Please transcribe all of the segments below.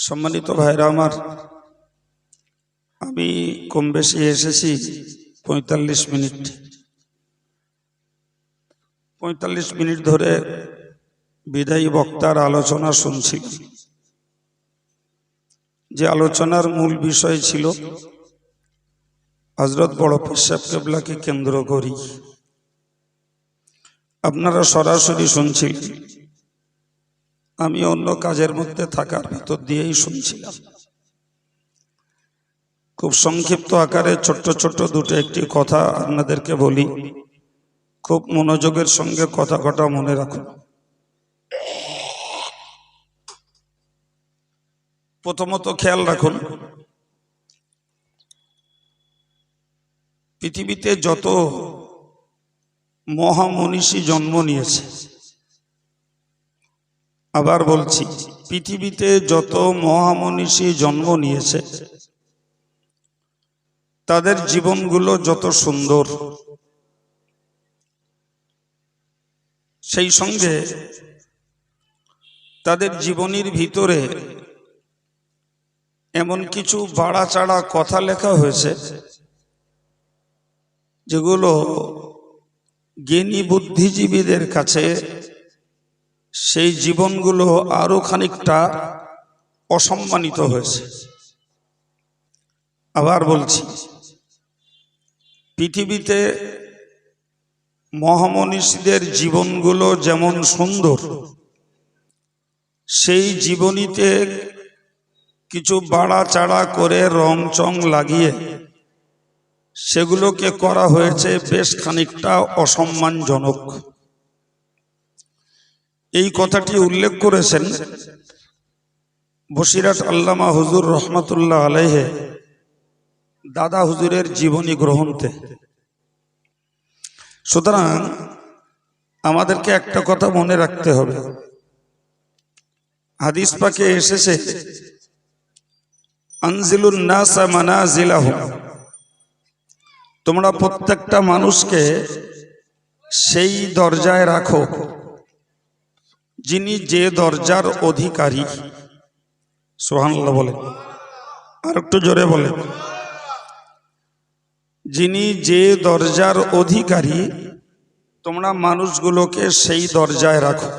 সম্মানিত ভাইরা আমার, আমি কম বেশি এসেছি ৪৫ মিনিট। ৪৫ মিনিট ধরে বিদায়ী বক্তার আলোচনা শুনছি। যে আলোচনার মূল বিষয় ছিল হযরত বড় পীর সাহেব কেবলাকে কেন্দ্র করি। আপনারা সরাসরি শুনছিলেন, আমি অন্য কাজের মধ্যে থাকার ভিতর দিয়েই শুনছিলাম। খুব সংক্ষিপ্ত আকারে ছোট্ট ছোট্ট দুটো একটি কথা আপনাদেরকে বলি, খুব মনোযোগের সঙ্গে কথা মনে রাখুন। প্রথমত খেয়াল রাখুন, পৃথিবীতে যত মহামনীষী জন্ম নিয়েছে, আবার বলছি, পৃথিবীতে যত মহামনীষী জন্ম নিয়েছে তাদের জীবনগুলো যত সুন্দর, সেই সঙ্গে তাদের জীবনীর ভিতরে এমন কিছু বাড়াচাড়া কথা লেখা হয়েছে যেগুলো জ্ঞানী বুদ্ধিজীবীদের কাছে সেই জীবনগুলো আরো খানিকটা অসম্মানিত হয়েছে। আবার বলছি, পৃথিবীতে মহামনীষীদের জীবনগুলো যেমন সুন্দর, সেই জীবনীতে কিছু বাড়াচাড়া করে রং চং লাগিয়ে সেগুলোকে করা হয়েছে বেশ খানিকটা অসম্মানজনক। এই কথাটি উল্লেখ করেছেন বসিরাট আল্লামা হুজুর রহমাতুল্লাহ আলাইহে দাদা হুজুরের জীবনী গ্রন্থে। সুতরাং আমাদেরকে একটা কথা মনে রাখতে হবে, হাদিস পাকে এসেছে আনজিলুন নাসা মানাজিলাহুম, তোমরা প্রত্যেকটা মানুষকে সেই দরজায় রাখো যিনি যে দরজার অধিকারী। সুবহানাল্লাহ বলেন, আর একটু জোরে বলেন। যিনি যে দরজার অধিকারী, তোমরা মানুষগুলোকে সেই দরজায় রাখো।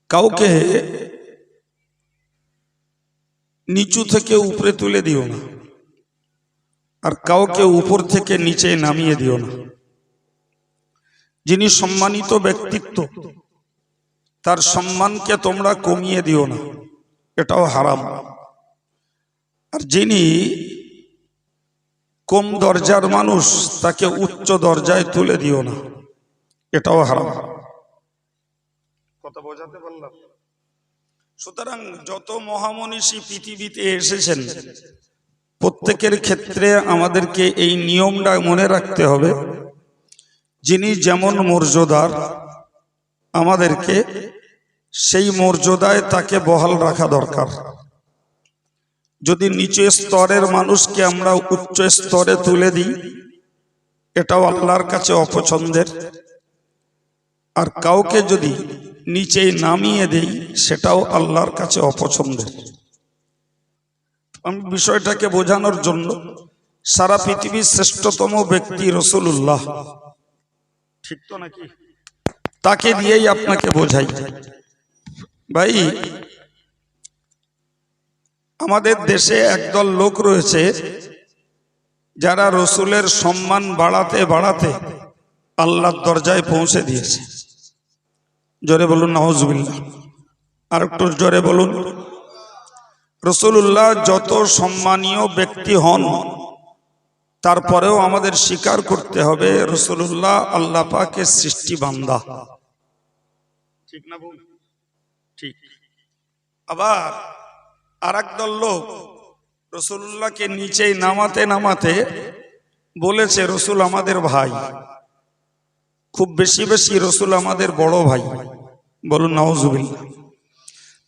কাউকে নিচু থেকে উপরে তুলে দিও না, আর কাউকে উপর থেকে নিচে নামিয়ে দিও না। যিনি সম্মানিত ব্যক্তিত্ব, তার সম্মানকে তোমরা কমিয়ে দিও না, এটাও হারাম। আর যিনি কম দরজার মানুষ, তাকে উচ্চ দরজায় তুলে দিও না, এটাও হারাম। কথা বোঝাতে পারলাম? সুতরাং যত মহামনীষী পৃথিবীতে এসেছেন, প্রত্যেকের ক্ষেত্রে আমাদেরকে এই নিয়মটা মনে রাখতে হবে, যিনি যেমন মর্যাদার, আমাদেরকে সেই মর্যাদায় তাকে বহাল রাখা দরকার। যদি নিচু স্তরের মানুষকে আমরা উচ্চ স্তরে তুলে দিই, এটাও আল্লাহর কাছে অপছন্দের। আর কাউকে যদি নিচে নামিয়ে দেই, সেটাও আল্লাহর কাছে অপছন্দের। আমি বিষয়টাকে বোঝানোর জন্য সারা পৃথিবীর শ্রেষ্ঠতম ব্যক্তি রাসূলুল্লাহ, ঠিক তো নাকি, তাকে দিয়েই আপনাকে বোঝাই। ভাই, আমাদের দেশে একদল লোক রয়েছে যারা রসুলের সম্মান বাড়াতে বাড়াতে আল্লাহর দরজায় পৌঁছে দিয়েছে। জোরে বলুন নাউজুবিল্লাহ। আর একটু জোরে বলুন। রাসূলুল্লাহ যত সম্মানীয় ব্যক্তি হন, তারপরেও আমাদের স্বীকার করতে হবে রাসূলুল্লাহ আল্লাহ পাকের সৃষ্টি বান্দা, ঠিক না বল? ঠিক। আবার আর একদল লোক রাসূলুল্লাহকে নিচে নামাতে নামাতে বলেছে রাসূল আমাদের ভাই, খুব বেশি বেশি রাসূল আমাদের বড় ভাই। বলুন নাউজুবিল্লাহ।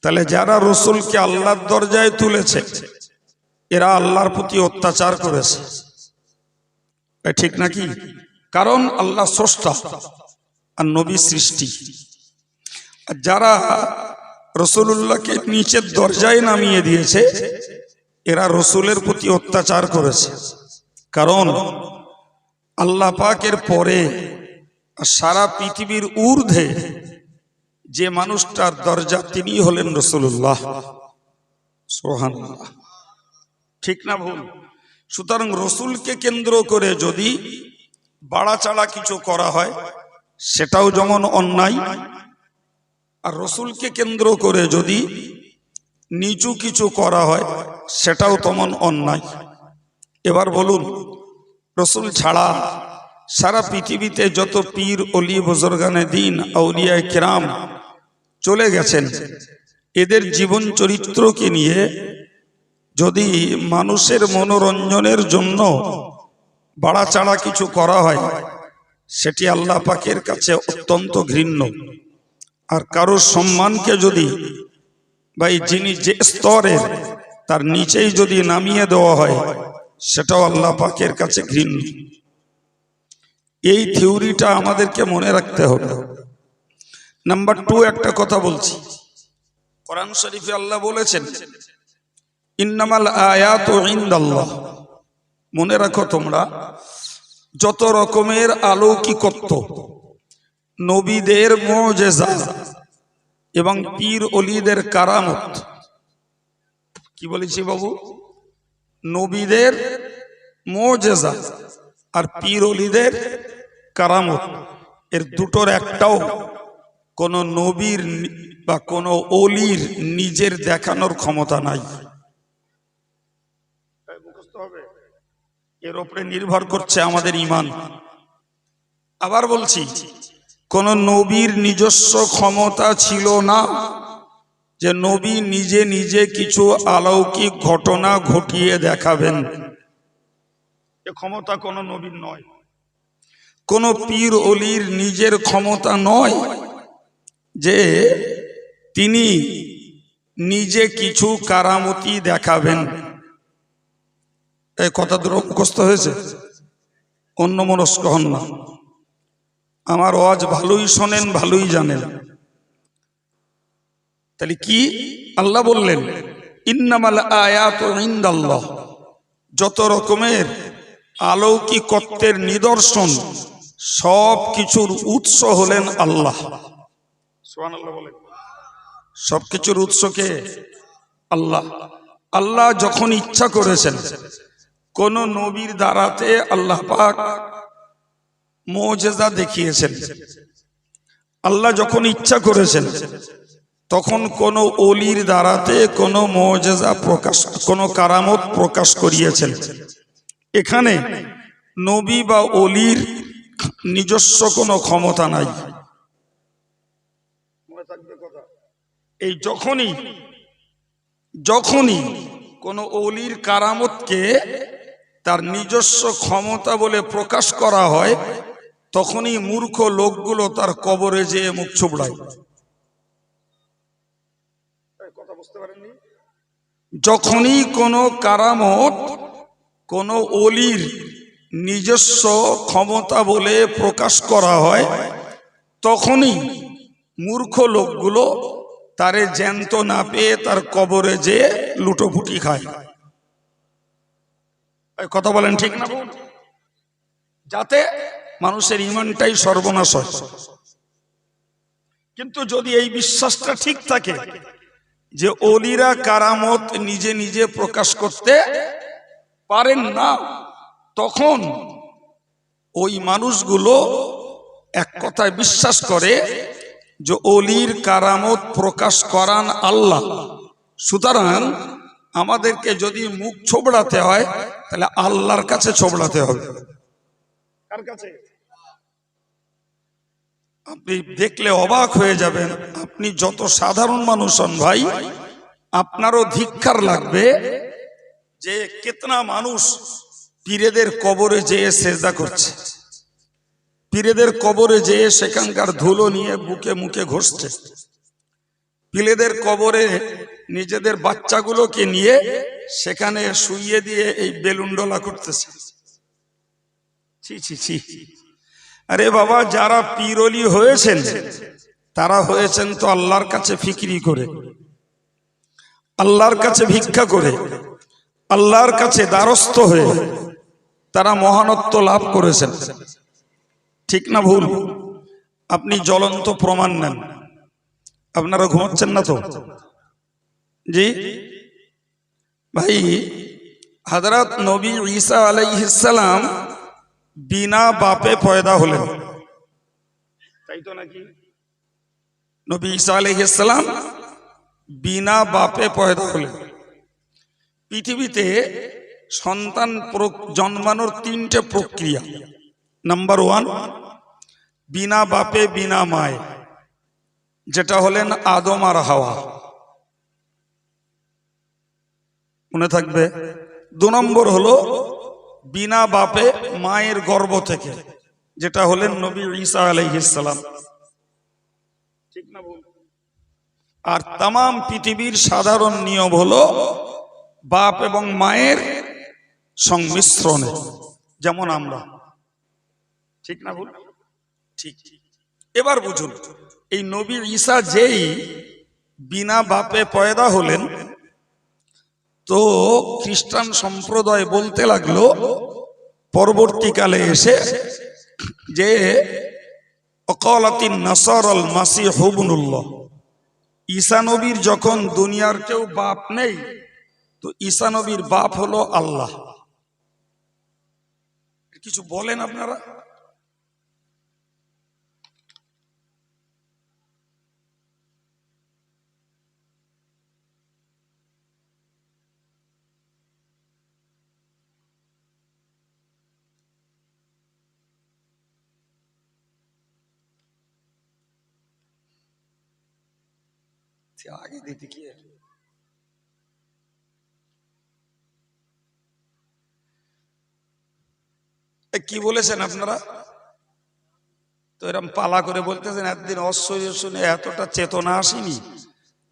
তাহলে যারা রাসূলকে আল্লাহর দরজায় তুলেছে, এরা আল্লাহর প্রতি অত্যাচার করেছে, ঠিক নাকি? কারণ আল্লাহ স্রষ্টা আর নবী সৃষ্টি। আর যারা রসুলুল্লাহকে নিচের দরজায় নামিয়ে দিয়েছে, এরা রসুলের প্রতি অত্যাচার করেছে। কারণ আল্লাহ পাকের পরে সারা পৃথিবীর ঊর্ধ্বে যে মানুষটার দরজা তিনি হলেন রসুলুল্লাহ। সুবহানাল্লাহ, ঠিক না ভুল? সুতরাং রসুলকে কেন্দ্র করে যদি বাড়াচাড়া কিছু করা হয় সেটাও যেমন অন্যায়, আর রসুলকে কেন্দ্র করে যদি নিচু কিছু করা হয় সেটাও তেমন অন্যায়। এবার বলুন, রসুল ছাড়া সারা পৃথিবীতে যত পীর অলি বুজুর্গানে দ্বীন আউলিয়া কিরাম চলে গেছেন, এদের জীবন চরিত্রকে নিয়ে যদি মানুষের মনোরঞ্জনের জন্য বাড়াচাড়া কিছু করা হয় সেটি আল্লাহ পাকের কাছে অত্যন্ত ঘৃণ্য। আর কারোর সম্মানকে যদি যিনি যে স্তরের তার নিচেই যদি নামিয়ে দেওয়া হয় সেটাও আল্লাহ পাকের কাছে ঘৃণ্য। এই থিওরিটা আমাদেরকে মনে রাখতে হবে। নাম্বার 2, একটা কথা বলছি, কোরআন শরীফে আল্লাহ বলেছেন ইন্নামাল আয়াতু ইনদাল্লাহ। মনে রাখো তোমরা, যত রকমের অলৌকিকত্ব, নবীদের মুজিজা এবং পীর অলিদের কারামত, কি বলেছি বাবু? নবীদের মুজিজা আর পীর অলিদের কারামত, এর দুটোর একটাও কোন নবীর বা কোন অলির নিজের দেখানোর ক্ষমতা নাই। এর উপরে নির্ভর করছে আমাদের ঈমান। আবার বলছি, কোন নবীর নিজস্ব ক্ষমতা ছিল না যে নবী নিজে নিজে কিছু অলৌকিক ঘটনা ঘটিয়ে দেখাবেন, এ ক্ষমতা কোন নবীর নয়। কোন পীর অলির নিজের ক্ষমতা নয় যে তিনি নিজে কিছু কারামতি দেখাবেন। এই কথা দুটো মুখস্থ হয়েছে, অন্যমনস্ক হন না। আমার ওয়াজ ভালোই শোনেন, ভালোই জানেন। তাহলে কি আল্লাহ বললেন ইন্নামাল আয়াতু ইনদাল্লাহ, যত রকমের অলৌকিকত্বের নিদর্শন সব কিছুর উৎস হলেন আল্লাহ। সুবহানাল্লাহ বলেন। সব কিছুর উৎস কে? আল্লাহ। আল্লাহ যখন ইচ্ছা করেছেন কোন নবীর দ্বারাতে আল্লাহ পাক মুজিজা দেখিয়েছেন, আল্লাহ যখন ইচ্ছা করেছেন তখন কোন অলির দ্বারাতে কোন মুজিজা প্রকাশ, কোন কারামত প্রকাশ করিয়েছেন। এখানে নবী বা অলির নিজস্ব কোনো ক্ষমতা নাই। এই যখনই কোন অলির কারামতকে তার নিজস্ব ক্ষমতা বলে প্রকাশ করা হয় তখনই মূর্খ লোকগুলো তার কবরে যেয়ে মুখ ছুবড়ায়। কথা বুঝতে পারেননি? যখনই কোনো কারামত কোন অলির নিজস্ব ক্ষমতা বলে প্রকাশ করা হয় তখনই মূর্খ লোকগুলো তারে জ্যান্ত না পেয়ে তার কবরে যেয়ে লুটোপুটি খায়। কথা বলেন ঠিক না? যাতে মানুষের ঈমানটাই সর্বনাশ হয়। কিন্তু যদি এই বিশ্বাসটা ঠিক থাকে যে অলিরা কারামত নিজে নিজে প্রকাশ করতে পারেন না, তখন ওই মানুষগুলো এক কথায় বিশ্বাস করে যে অলির কারামত প্রকাশ করান আল্লাহ। সুতরাং আমাদেরকে যদি মুখ ছোবড়াতে হয় তাহলে আল্লাহর কাছে ছোবড়াতে হবে। কার কাছে? আপনি দেখলে অবাক হয়ে যাবেন। আপনি যত সাধারণ মানুষ হন ভাই, আপনারও ধিক্কার লাগবে যে কেতনা মানুষ পীরেদের কবরে যেয়ে সেজদা করছে, পীরেদের কবরে যেয়ে সেখানকার ধুলো নিয়ে বুকে মুখে ঘষছে, পীরেদের কবরে নিজেদের বাচ্চাগুলোকে নিয়ে সেখানে শুইয়ে দিয়ে এই বেলুন ডোলা করতেছে। ছি ছি ছি। আরে বাবা, যারা পীর অলি হয়েছেন তারা হয়েছেন তো আল্লাহর কাছে ফিকিরি করে, আল্লাহর কাছে ভিক্ষা করে, আল্লাহর কাছে দ্বারস্থ হয়ে তারা মহানত্ব লাভ করেছেন। ঠিক না ভুল? আপনি জ্বলন্ত প্রমাণ নেন। আপনারা ঘুমাচ্ছেন না তো? জি ভাই, হযরত নবী ঈসা আলাইহিস সালাম বিনা বাপে পয়দা হলেন, তাই তো নাকি? নবী ঈসা আলাইহিস সালাম বিনা বাপে পয়দা হলেন। পৃথিবীতে সন্তান জন্মানোর তিনটে প্রক্রিয়া। নাম্বার 1, বিনা বাপে বিনা মায়ে, যেটা হলেন আদম আর হাওয়া, মনে থাকবে। 2 নম্বর হলো বিনা বাপে মায়ের গর্ভ থেকে, যেটা হলেন নবী ঈসা আলাইহিস সালাম। ঠিক না ভুল? আর তাম পৃথিবীর সাধারণ নিয়ম হলো বাপ এবং মায়ের সংমিশ্রণে, যেমন আমরা। ঠিক না ভুল? ঠিক। এবার বুঝুন, এই নবী ঈসা যেই বিনা বাপে পয়দা হলেন, তো খ্রিস্টান সম্প্রদায় বলতে লাগলো পরবর্তীকালে এসে যে অকালাতিন নাসারাল মাসিহ ইবনুল্লাহ, ঈসা নবীর যখন দুনিয়ার কেউ বাপ নেই, তো ঈসা নবীর বাপ হলো আল্লাহ। কিছু বলেন আপনারা? आगे देती की है। কি বলেছেন আপনারা? তো এরকম পালা করে বলতেছেন। একদিন অশ্বর্য শুনে এতটা চেতনা আসেনি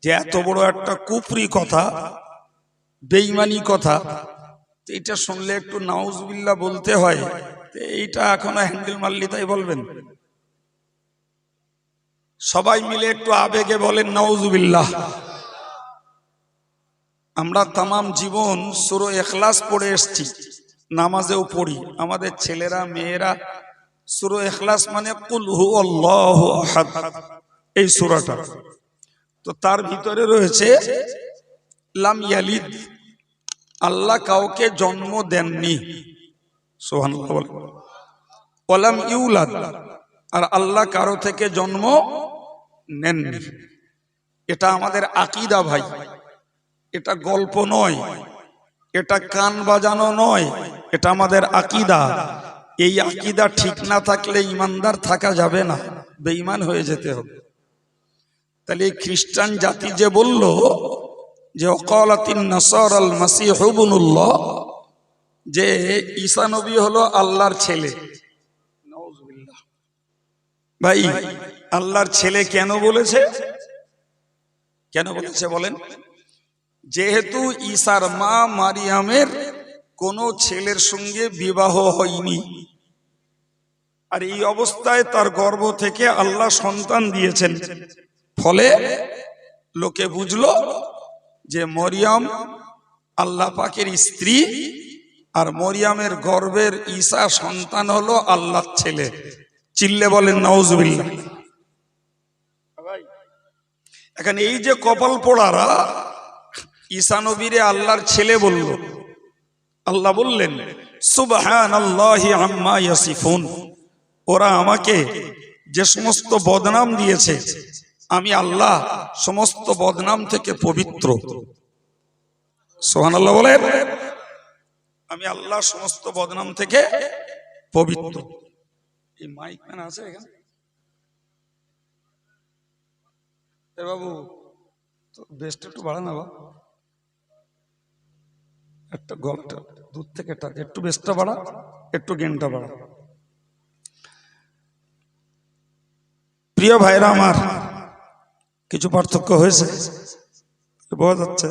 যে এত বড় একটা কুফরি কথা, বেঈমানি কথা, এটা শুনলে একটু নাউজুবিল্লাহ বলতে হয়। এইটা এখনো হ্যান্ডেল মারলি তাই বলবেন? সবাই মিলে একটু আবেগে বলেন নাউজুবিল্লাহ। আমরা তামাম জীবন সূরা ইখলাস পড়ে এসেছি, নামাজেও পড়ি। আমাদের ছেলেরা মেয়েরা সূরা ইখলাস মানে কুল হুয়াল্লাহু আহাদ, এই সূরাটা। তো তার ভিতরে রয়েছে লাম ইয়ালিদ, আল্লাহ কাউকে জন্ম দেননি, সুবহানাল্লাহ বলেন। ওয়ালাম ইউলাদ, আর আল্লাহ কারো থেকে জন্ম নেননি। এটা আমাদের আকীদা ভাই, এটা গল্প নয়, এটা কান বাজানো নয়, এটা আমাদের আকীদা। এই আকীদা ঠিক না থাকলে ইমানদার থাকা যাবে না, বেঈমান হয়ে যেতে হবে। তাহলে এই খ্রিস্টান জাতি যে বলল যে ওয়াকালাতিন নাসারাল মাসিহ ইবনুল্লাহ, যে ঈসা নবী হলো আল্লাহর ছেলে, নাউজুবিল্লাহ। ভাই, আল্লাহর ছেলে কেন বলেছে? কেন বলেছে বলেন? যেহেতু ঈসার মা মারিয়ামের কোনো ছেলের সঙ্গে বিবাহ হয়নি, আর এই অবস্থায় তার গর্ভ থেকে আল্লাহ সন্তান দিয়েছেন। ফলে লোকে বুঝলো যে মরিয়ম আল্লাহ পাকের স্ত্রী, আর মরিয়মের গর্ভের ঈসা সন্তান হলো আল্লাহর ছেলে। চিল্লে বলেন নাউজুবিল্লাহ। এখন এই যে কপাল পোড়ারা ঈসা নবীরে আল্লাহর ছেলে বলল, আল্লাহ বললেন সুবহানাল্লাহি আম্মা ইয়াসিফুন, ওরা আমাকে যে সমস্ত বদনাম দিয়েছে, আমি আল্লাহ সমস্ত বদনাম থেকে পবিত্র। সুবহানাল্লাহ বলেন। আমি আল্লাহ সমস্ত বদনাম থেকে পবিত্র। এই মাইক ম্যান আছে এখানে? এ বাবু, তো বেস্ট একটু বাড়া না, একটা গল্পটা দূর থেকে একটু বেস্টটা বাড়া, একটু গেনটা বাড়া। প্রিয় ভাইরা আমার, কিছু পার্থক্য হয়েছে বোঝা যাচ্ছে।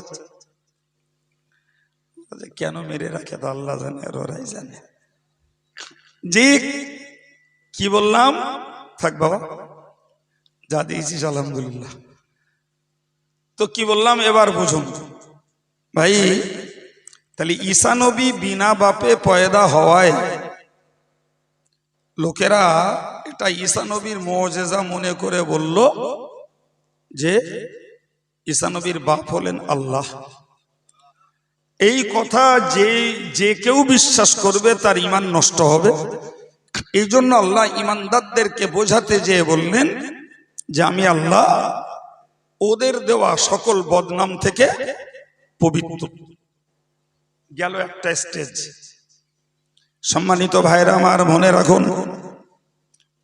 কেন মেরে রাখে তো আল্লাহ জানে, আর ওরাই জানে। জি কি বললাম? থাক বাবা, যা দিয়েছি আলহামদুলিল্লাহ। তো কি বললাম এবার বুঝুন ভাই, তাহলে ঈসা নবী বিনা বাপে পয়দা হওয়ায় লোকেরা এটা ঈসা নবীর মুজিজা মনে করে বলল যে ঈসা নবীর বাপ হলেন আল্লাহ। এই কথা যে কেউ বিশ্বাস করবে তার ঈমান নষ্ট হবে। এই জন্য আল্লাহ ঈমানদারদেরকে বোঝাতে যেয়ে বললেন যে আমি আল্লাহ ওদের দেওয়া সকল বদনাম থেকে পবিত্র। গেল একটা স্টেজ। সম্মানিত ভাইরা আমার মনে রাখুন,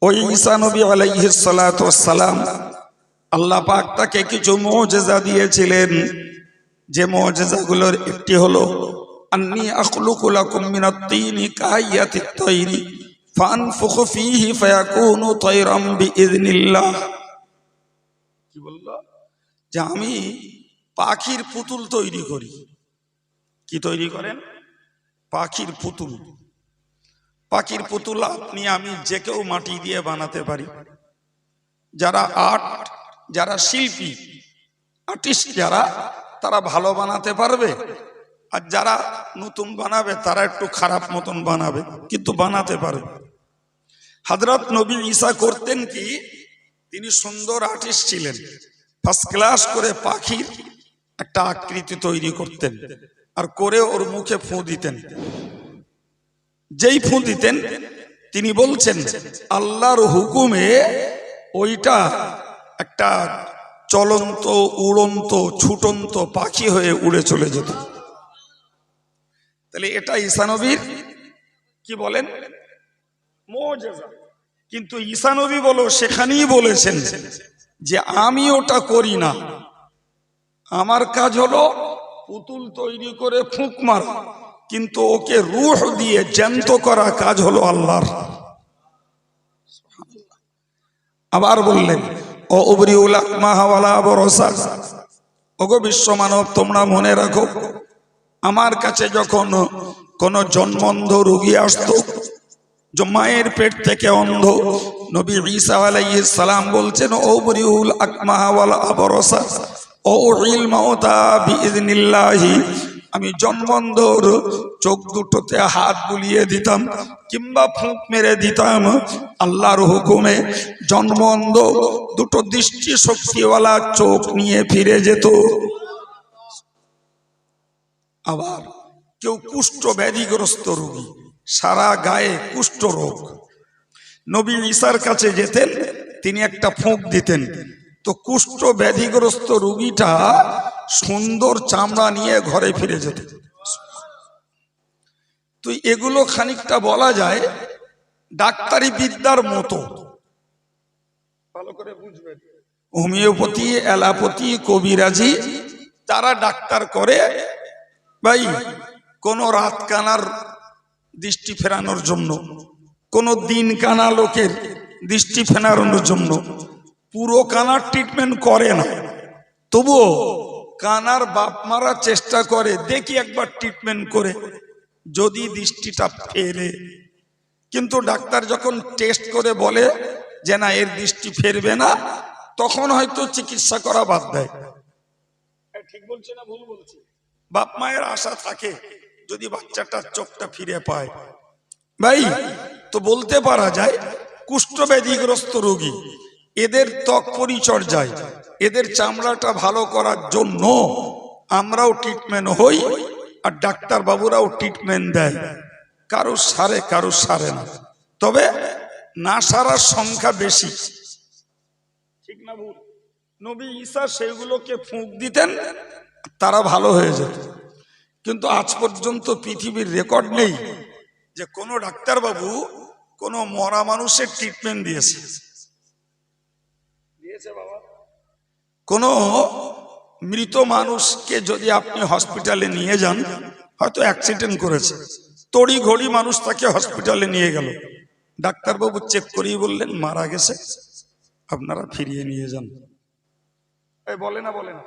ওই ঈসা নবী আলাইহিস সালাতু ওয়াস সালাম আল্লাহ পাক তাকে কিছু মুজিজা দিয়েছিলেন। যে মুজিজাগুলোর একটি হলো আন্নী আখলুকু লাকুম মিনাত তিনি কাহাইয়াতিত তায়রি ফানফুখু ফীহি ফায়াকুনু তায়রাম বিইذনিল্লাহ। কি বলল? যে আমি পাখির পুতুল তৈরি করি। কি তৈরি করেন? পাখির পুতুল। পাখির পুতুল আপনি আমি যে কেউ মাটি দিয়ে বানাতে পারি। যারা যারা শিল্পী আর্টিস্ট যারা, তারা ভালো বানাতে পারবে, আর যারা নতুন বানাবে তারা একটু খারাপ মতন বানাবে, কিন্তু বানাতে পারবে। হযরত নবী ঈসা করতেন কি, তিনি সুন্দর আর্টিস্ট ছিলেন। ফার্স্ট ক্লাস করে পাখির একটা আকৃতি তৈরি করতেন, আর করে ওর মুখে ফু দিতেন। যেই ফু দিতেন তিনি বলছেন আল্লাহর হুকুমে ওইটা একটা চলন্ত উড়ন্ত ছুটন্ত পাখি হয়ে উড়ে চলে যেত। তাহলে এটা ঈসা নবীর কি বলেন মুজিজা। কিন্তু ঈসা নবী বলো সেখানেই বলেছেন যে আমি ওটা করি না, আমার কাজ হলো পুতুল তৈরি করে ফুঁক মারা, কিন্তু ওকে রূহ দিয়ে জ্যান্ত করা কাজ হলো আল্লাহর। আবার বললেন ও উবরিউল আকমাহা ওয়ালা আবরসা, ওগো বিশ্ব মানব তোমরা মনে রাখো, আমার কাছে যখন কোন জন্মন্ধ রোগী আসতো, মায়ের পেট থেকে অন্ধ, নবী ঈসা আলাইহিস সালাম বলছেন ও উবরিউল আকমাহা ওয়ালা আবরসা ও উহিল মাউতা বিইذনিল্লাহি, আমি জন্মন্ধর চোখ দুটোতে হাত বুলিয়ে দিতাম কিংবা ফুঁক মেরে দিতাম আল্লাহর হুকুমে। জন্মন্ধ দুটো দৃষ্টি শক্তিওয়ালা চোখ নিয়ে ফিরে যেত। আবার কেউ কুষ্ঠ ব্যাধিগ্রস্ত রোগী, সারা গায়ে কুষ্ঠ রোগ, নবী ঈসার কাছে যেতেন, তিনি একটা ফুঁক দিতেন, তো কুষ্ঠ ব্যাধিগ্রস্ত রোগীটা সুন্দর চামড়া নিয়ে ঘরে ফিরে যেত। তো এগুলো খানিকটা বলা যায় ডাক্তারি বিদ্যার মতো। ভালো করে বুঝবেন, হোমিওপ্যাথি, অ্যালোপ্যাথি, কবিরাজি তারা ডাক্তার করে ভাই কোন রাত কানার দৃষ্টি ফেরানোর জন্য, কোন দিন কানা লোকের দৃষ্টি ফেরানোর জন্য, পুরো কানার ট্রিটমেন্ট করে না, তবুও কানার বাপ মারার চেষ্টা করে, দেখি একবার ট্রিটমেন্ট করে যদি দৃষ্টিটা ফেরে। কিন্তু ডাক্তার যখন টেস্ট করে বলে যে না এর দৃষ্টি ফেরবে না, তখন হয়তো চিকিৎসা করা বাদ দেয়। ঠিক বলছে না ভুল বলছে? বাপ মায়ের আশা থাকে যদি বাচ্চাটার চোখটা ফিরে পায়। ভাই তো বলতে পারা যায় কুষ্ঠব্যাধিগ্রস্ত রোগী, এদের ত্বক পরিচর্যায়, এদের চামড়াটা ভালো করার জন্য আমরাও ট্রিটমেন্ট হই, আর ডাক্তার বাবুরাও ট্রিটমেন্ট দেয়। কারো সারে কারো সারে না, তবে না সারার সংখ্যা বেশি। ঠিক না ভুল? নবী ঈসা সেগুলোকে ফুঁক দিতেন, তারা ভালো হয়ে যেত। কিন্তু আজ পর্যন্ত পৃথিবীর রেকর্ড নেই যে কোনো ডাক্তার বাবু কোনো মরা মানুষের ট্রিটমেন্ট দিয়েছে। বাবা, কোনো মৃত মানুষকে যদি আপনি হসপিটালে নিয়ে যান, হয়তো অ্যাক্সিডেন্ট করেছে, তড়ি ঘড়ি মানুষ তাকে হসপিটালে নিয়ে গেল, ডাক্তারবাবু চেক করেই বললেন মারা গেছে, আপনারা ফিরিয়ে নিয়ে যান। বলে না বলে না,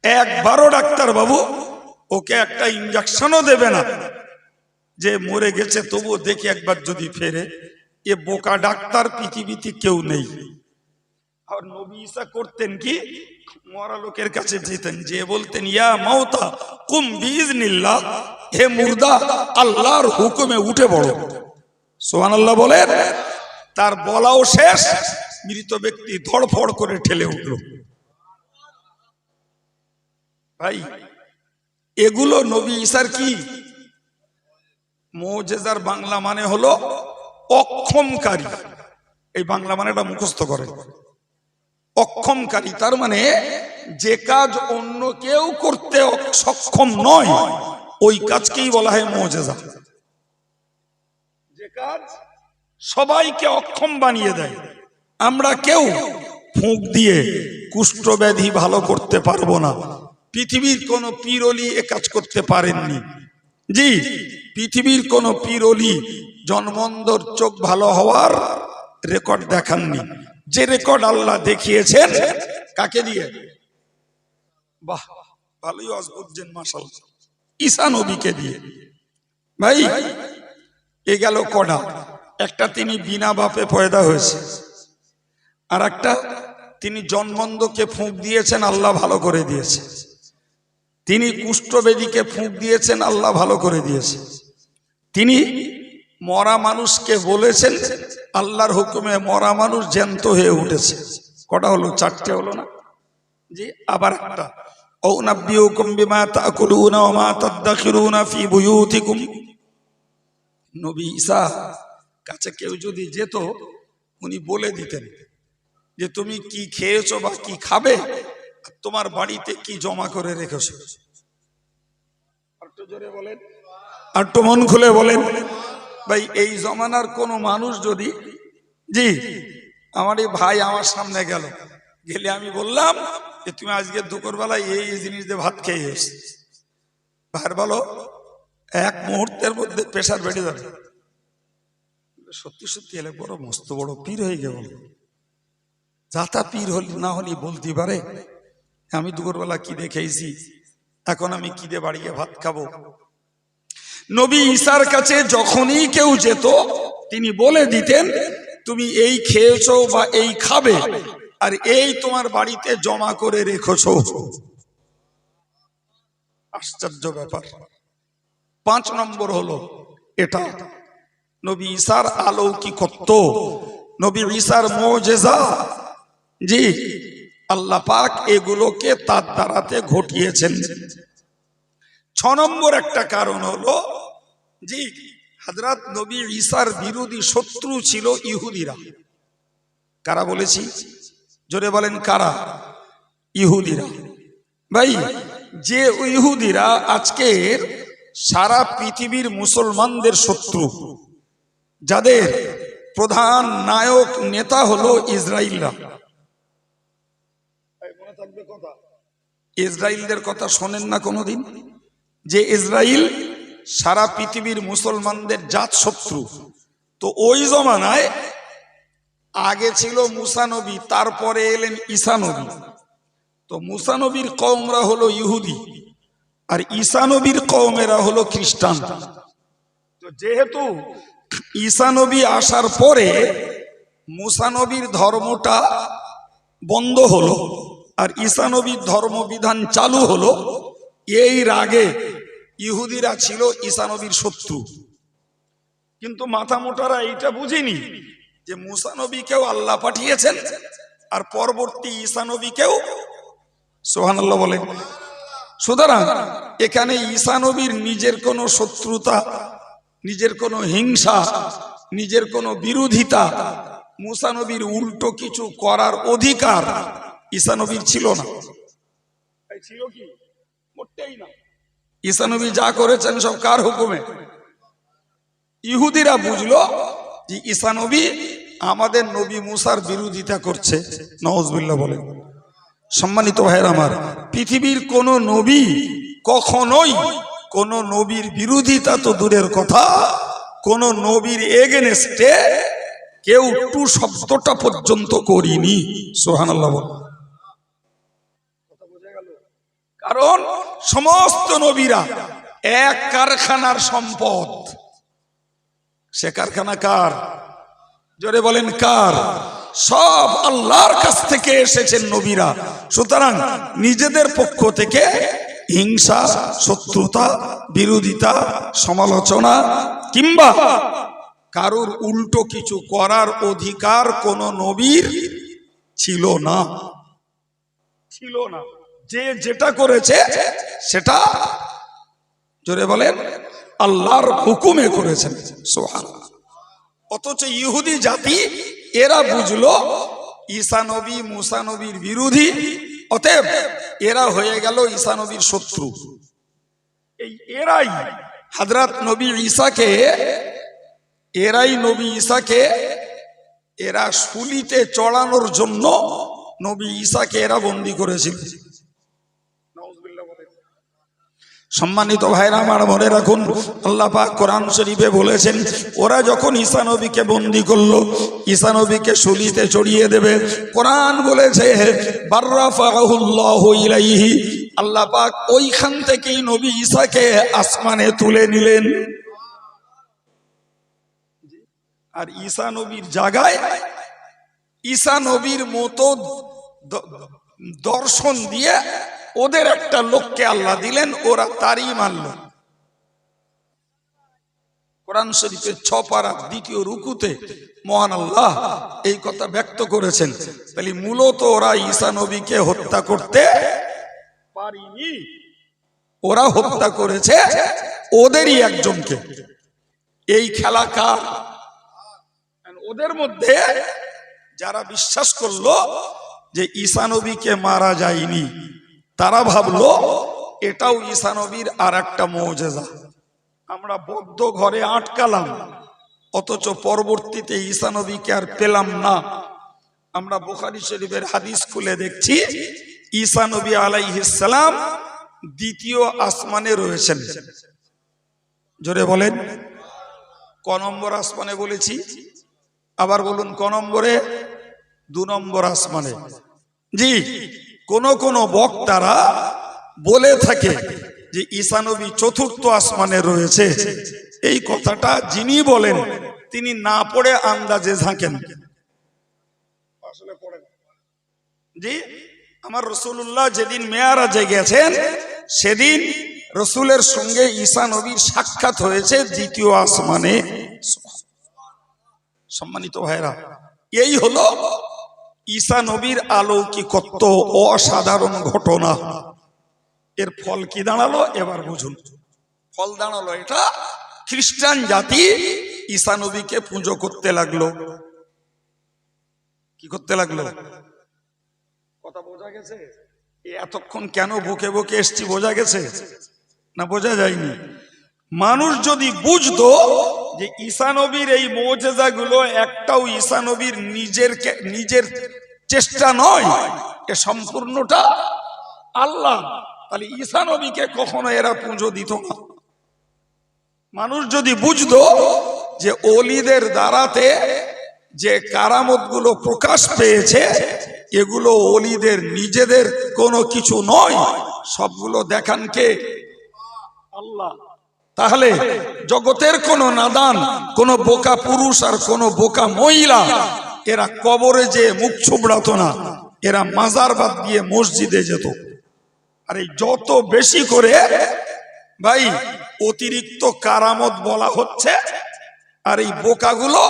একবারও ডাক্তারবাবু ওকে একটা ইঞ্জেকশনও দেবে না যে মরে গেছে তবুও দেখি একবার যদি ফেরে। এ বোকা ডাক্তার পৃথিবীতে কেউ নেই। আর নবী ঈসা করতেন কি, মরা লোকের কাছে যেতেন, যে বলতেন ইয়া মাউতা কুম বিইজনিল্লাহ, হে মুর্দা আল্লাহর হুকুমে উঠে পড়ো। সুবহানাল্লাহ বলেন। তার বলাও শেষ, মৃত ব্যক্তি ধড়ফড় করে ঠেলে উঠল। ভাই এগুলো নবী ঈসার কি মুজিজার বাংলা মানে হলো অক্ষমকারী। এই বাংলা মানেটা মুখস্থ করে, অক্ষমকারী তার মানে যে কাজ অন্য কেউ করতে সক্ষম নয় ওই কাজকেই বলা হয় মুজিজা। যে কাজ সবাইকে অক্ষম বানিয়ে দেয়। আমরা কেউ ফুঁক দিয়ে কুষ্ঠব্যাধি ভালো করতে পারবো না, পৃথিবীর কোন পীর ওলি এ কাজ করতে পারেননি। জি, পৃথিবীর কোন পীর ওলি জন্মন্ধর চোখ ভালো হওয়ার রেকর্ড দেখাননি। যে রেকর্ড আল্লাহ দেখিয়েছেন কাকে দিয়ে? বাহ, ভালোই ওয়াজ বুঝছেন মাশাআল্লাহ, ঈসা নবীকে দিয়ে। ভাই এ গেল কটা। একটা তিনি বিনা বাপে পয়দা হয়েছে, আর একটা তিনি জন্মন্ধকে ফুঁক দিয়েছেন, আল্লাহ ভালো করে দিয়েছে। তিনি কুষ্ঠবেদীকে ফুঁক দিয়েছেন, আল্লাহ ভালো করে দিয়েছে। তিনি মরা মানুষকে বলেছেন, আল্লাহর হুকুমে মরা মানুষ জ্যান্ত হয়ে উঠেছে। কটা হলো? চারটে হলো না? জি, আবার একটা ও নাব্বিউকুম বিমা তাকুলুনা ওয়া মা তাদাখিরুনা ফি বুয়ুতিকুম। নবী ঈসা কাছে কেউ যদি যেত, উনি বলে দিতেন যে তুমি কি খেয়েছো বা কি খাবে, তোমার বাড়িতে কি জমা করে রেখেছো। একটু জোরে বলেন, একটু মন খুলে বলেন। ভাই এই জমানার কোন মানুষ যদি, জি আমার এই ভাই আমার সামনে গেলে আমি বললাম যে তুমি আজকে দুপুরবেলায় এই জিনিস দিয়ে ভাত খেয়ে এসো, ভাই বলো এক মুহূর্তের মধ্যে প্রেশার বেড়ে যাবে। সত্যি সত্যি এলে বড় মস্ত বড় পীর হয়ে গেল। যাতা পীর হলি না হলি বলতে পারে আমি দুপুরবেলা কি দিয়ে খেয়েছি, এখন আমি কি দিয়ে বাড়িয়ে ভাত খাবো। নবী ঈসার কাছে যখনই কেউ যেত তিনি বলে দিতেন তুমি এই খেয়েছো বা এই খাবে, আর এই তোমার বাড়িতে জমা করে রেখেছো। আশ্চর্য ব্যাপার। 5 নম্বর হলো এটা নবী ঈসার অলৌকিকত্ব, নবী ঈসার মুজিজা। জি, আল্লাহ পাক এগুলোকে তার দ্বারাতে ঘটিয়েছেন। 6 নম্বর একটা কারণ হলো, জি হযরত নবী ঈসার বিরোধী শত্রু ছিল ইহুদিরা। কারা বলেছি? জোরে বলেন কারা? ইহুদিরা। ভাই যে ইহুদিরা আজকের সারা পৃথিবীর মুসলমানদের শত্রু, যাদের প্রধান নায়ক নেতা হলো ইসরায়েলরা। ইসরায়েলদের কথা শোনেন না কোনোদিন? যে ইসরায়েল সারা পৃথিবীর মুসলমানদের জাত শত্রু। তো ওই জমানায় আগে ছিল মুসা নবী, তারপরে এলেন ঈসা নবী। তো মুসা নবীর কওমরা হলো ইহুদি, আর ঈসা নবীর কওমেরা হলো খ্রিস্টান। তো যেহেতু ঈসা নবী আসার পরে মুসা নবীর ধর্মটা বন্ধ হলো আর ঈসা নবীর ধর্মবিধান চালু হলো, এই রাগে ইহুদিরা ছিল ঈসা নবীর শত্রু। কিন্তু মাথা মোটারা এইটা বুঝিনি যে মুসা নবীকেও আল্লাহ পাঠিয়েছেন, আর পরবর্তী ঈসা নবীকেও। সুবহানাল্লাহ বলেন। সুতরাং এখানে ঈসা নবীর নিজের কোনো শত্রুতা, নিজের কোনো হিংসা, নিজের কোনো বিরোধিতা, মুসা নবীর উল্টো কিছু করার অধিকার ঈসা নবীর ছিল না। ছিল কি? মোটেই না। ঈসা নবী যা করেছেন সব কার হুকুমে? ইহুদিরা বুঝলো যে ঈসা নবী আমাদের নবী মুসার বিরোধিতা করছে। নাউজুবিল্লাহ বলেন। সম্মানিত ভাইয়ের আমার, পৃথিবীর কোন নবী কখনোই কোন নবীর বিরোধিতা তো দূরের কথা, কোন নবীর এগেনস্টে কেউ টু শব্দটা পর্যন্ত করিনি। সুবহানাল্লাহ বলেন। কারণ সমস্ত নবীরা এক কারখানার সম্পদ। সে কারখানা কার? জোরে বলেন কার? সব আল্লাহর কাছ থেকে এসেছেন নবীরা। সুতরাং নিজেদের পক্ষ থেকে হিংসা, শত্রুতা, বিরোধিতা, সমালোচনা কিংবা কারোর উল্টো কিছু করার অধিকার কোন নবীর ছিল না, ছিল না। যে যেটা করেছে সেটা জোরে বলেন আল্লাহর হুকুমে করেছেন। সুবহানাল্লাহ। অথচ ইহুদি জাতি এরা বুঝলো ঈসা নবী মুসা নবীর বিরোধী, অতএব এরা হয়ে গেল ঈসা নবীর শত্রু। এই এরাই হযরত নবী ঈসাকে, এরাই নবী ঈসাকে এরা শুলিতে চড়ানোর জন্য নবী ঈসাকে এরা বন্দী করেছিল। সম্মানিত ভাইরা আমার, মনে রাখুন আল্লাহ পাক কোরআন শরীফে বলেছেন ওরা যখন ঈসা নবীকে বন্দী করলো, ঈসা নবীকে শুলিতে চড়িয়ে দেবে, কোরআন বলেছে বাররাফাহুল্লাহু ইলাইহি, আল্লাহ পাক ওইখান থেকেই নবী ঈসাকে আসমানে তুলে নিলেন। আর ঈসা নবীর জায়গায় ঈসা নবীর মতো দর্শন দিয়ে ওদের একটা লোককে আল্লাহ দিলেন, ওরা তারই মানল। কোরআন শরীফের 6 পারা 2য় রুকুতে মহান আল্লাহ এই কথা ব্যক্ত করেছেন। তাহলে মূলত ওরা ঈসা নবীকে হত্যা করতে পারেনি, ওরা হত্যা করেছে ওদেরই একজনকে। এই খেলা কার? ওদের মধ্যে যারা বিশ্বাস করলো যে ঈসা নবীকে মারা যায়নি, তারা ভাবলো এটাও ঈসা নবীর আর একটা মুজিজা। আমরা বদ্ধ ঘরে আটকালাম, অথচ পরবর্তীতে ঈসা নবীকে আর পেলাম না। আমরা বুখারী শরীফের হাদিস খুলে দেখছি ঈসা নবী আলাইহিস সালাম 2য় আসমানে রয়েছেন। জোরে বলেন ক নম্বর আসমানে বলেছি? আবার বলুন ক নম্বরে? 2 নম্বর আসমানে। জি, কোন কোন বক্তারা বলে থাকে যে ঈসা নবী 4র্থ আসমানে রয়েছে। এই কথাটা যিনি বলেন তিনি না পড়ে আন্দাজে ঝাঁকেন। জি, আমার রাসূলুল্লাহ যেদিন মেরাজে গেছেন সেদিন রাসূলের সঙ্গে ঈসা নবীর সাক্ষাৎ হয়েছে 2য় আসমানে। সম্মানিত ভাইরা, এই হলো ঈসা নবীর অলৌকিকত্ব, অসাধারণ ঘটনা। এর ফল কি দাঁড়ালো এবার বুঝুন। ফল দাঁড়ালো এটা, খ্রিস্টান জাতি ঈসা নবীকে পুজো করতে লাগলো। কি করতে লাগলো? কথা বোঝা গেছে? এতক্ষণ কেন বুকে বুকে এসছি বোঝা গেছে না বোঝা যায়নি? মানুষ যদি বুঝতো যে ঈসা নবীর এই মুজিজাগুলো একটাও ঈসা নবীর নিজের চেষ্টা নয়, এ সম্পূর্ণটা আল্লাহ, তাহলে ঈসা নবীকে কখনো এরা পুজো দিত না। মানুষ যদি বুঝতো যে ওলিদের দ্বারাতে যে কারামতগুলো প্রকাশ পেয়েছে এগুলো ওলিদের নিজেদের কোনো কিছু নয়, সবগুলো দেখান কে? আল্লাহ। তাহলে জগতের কোন নাদান, কোন বোকা পুরুষ আর কোন বোকা মহিলা এরা কবরে যে মুখ ছুবড়াতো না, এরা মাজার বাদ দিয়ে মসজিদে যেত। আর এই যত বেশি করে ভাই অতিরিক্ত কারামত বলা হচ্ছে, আর এই বোকাগুলো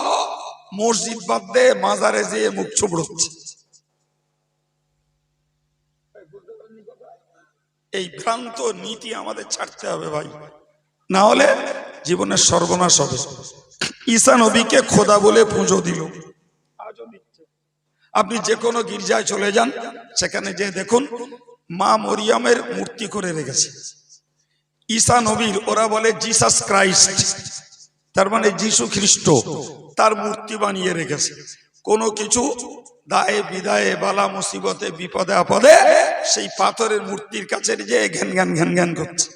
মসজিদ বাদ দিয়ে মাজারে যেয়ে মুখ ছুবড়াচ্ছে। এই ভ্রান্ত নীতি আমাদের ছাড়তে হবে ভাই, না হলে জীবনের সর্বনাশ হবে। ঈসা নবীকে খোদা বলে পুজো দিল। আপনি যে কোনো গির্জায় চলে যান, সেখানে যে দেখুন মা মরিয়মের মূর্তি করে রেখেছে। ঈসা নবীর ওরা বলে জিসাস ক্রাইস্ট, তার মানে যিশু খ্রিস্ট, তার মূর্তি বানিয়ে রেখেছে। কোনো কিছু দায়ে বিদায়ে বালা মুসিবতে বিপদে আপদে সেই পাথরের মূর্তির কাছে যে ঘ্যান ঘ্যান ঘ্যান ঘ্যান করছে।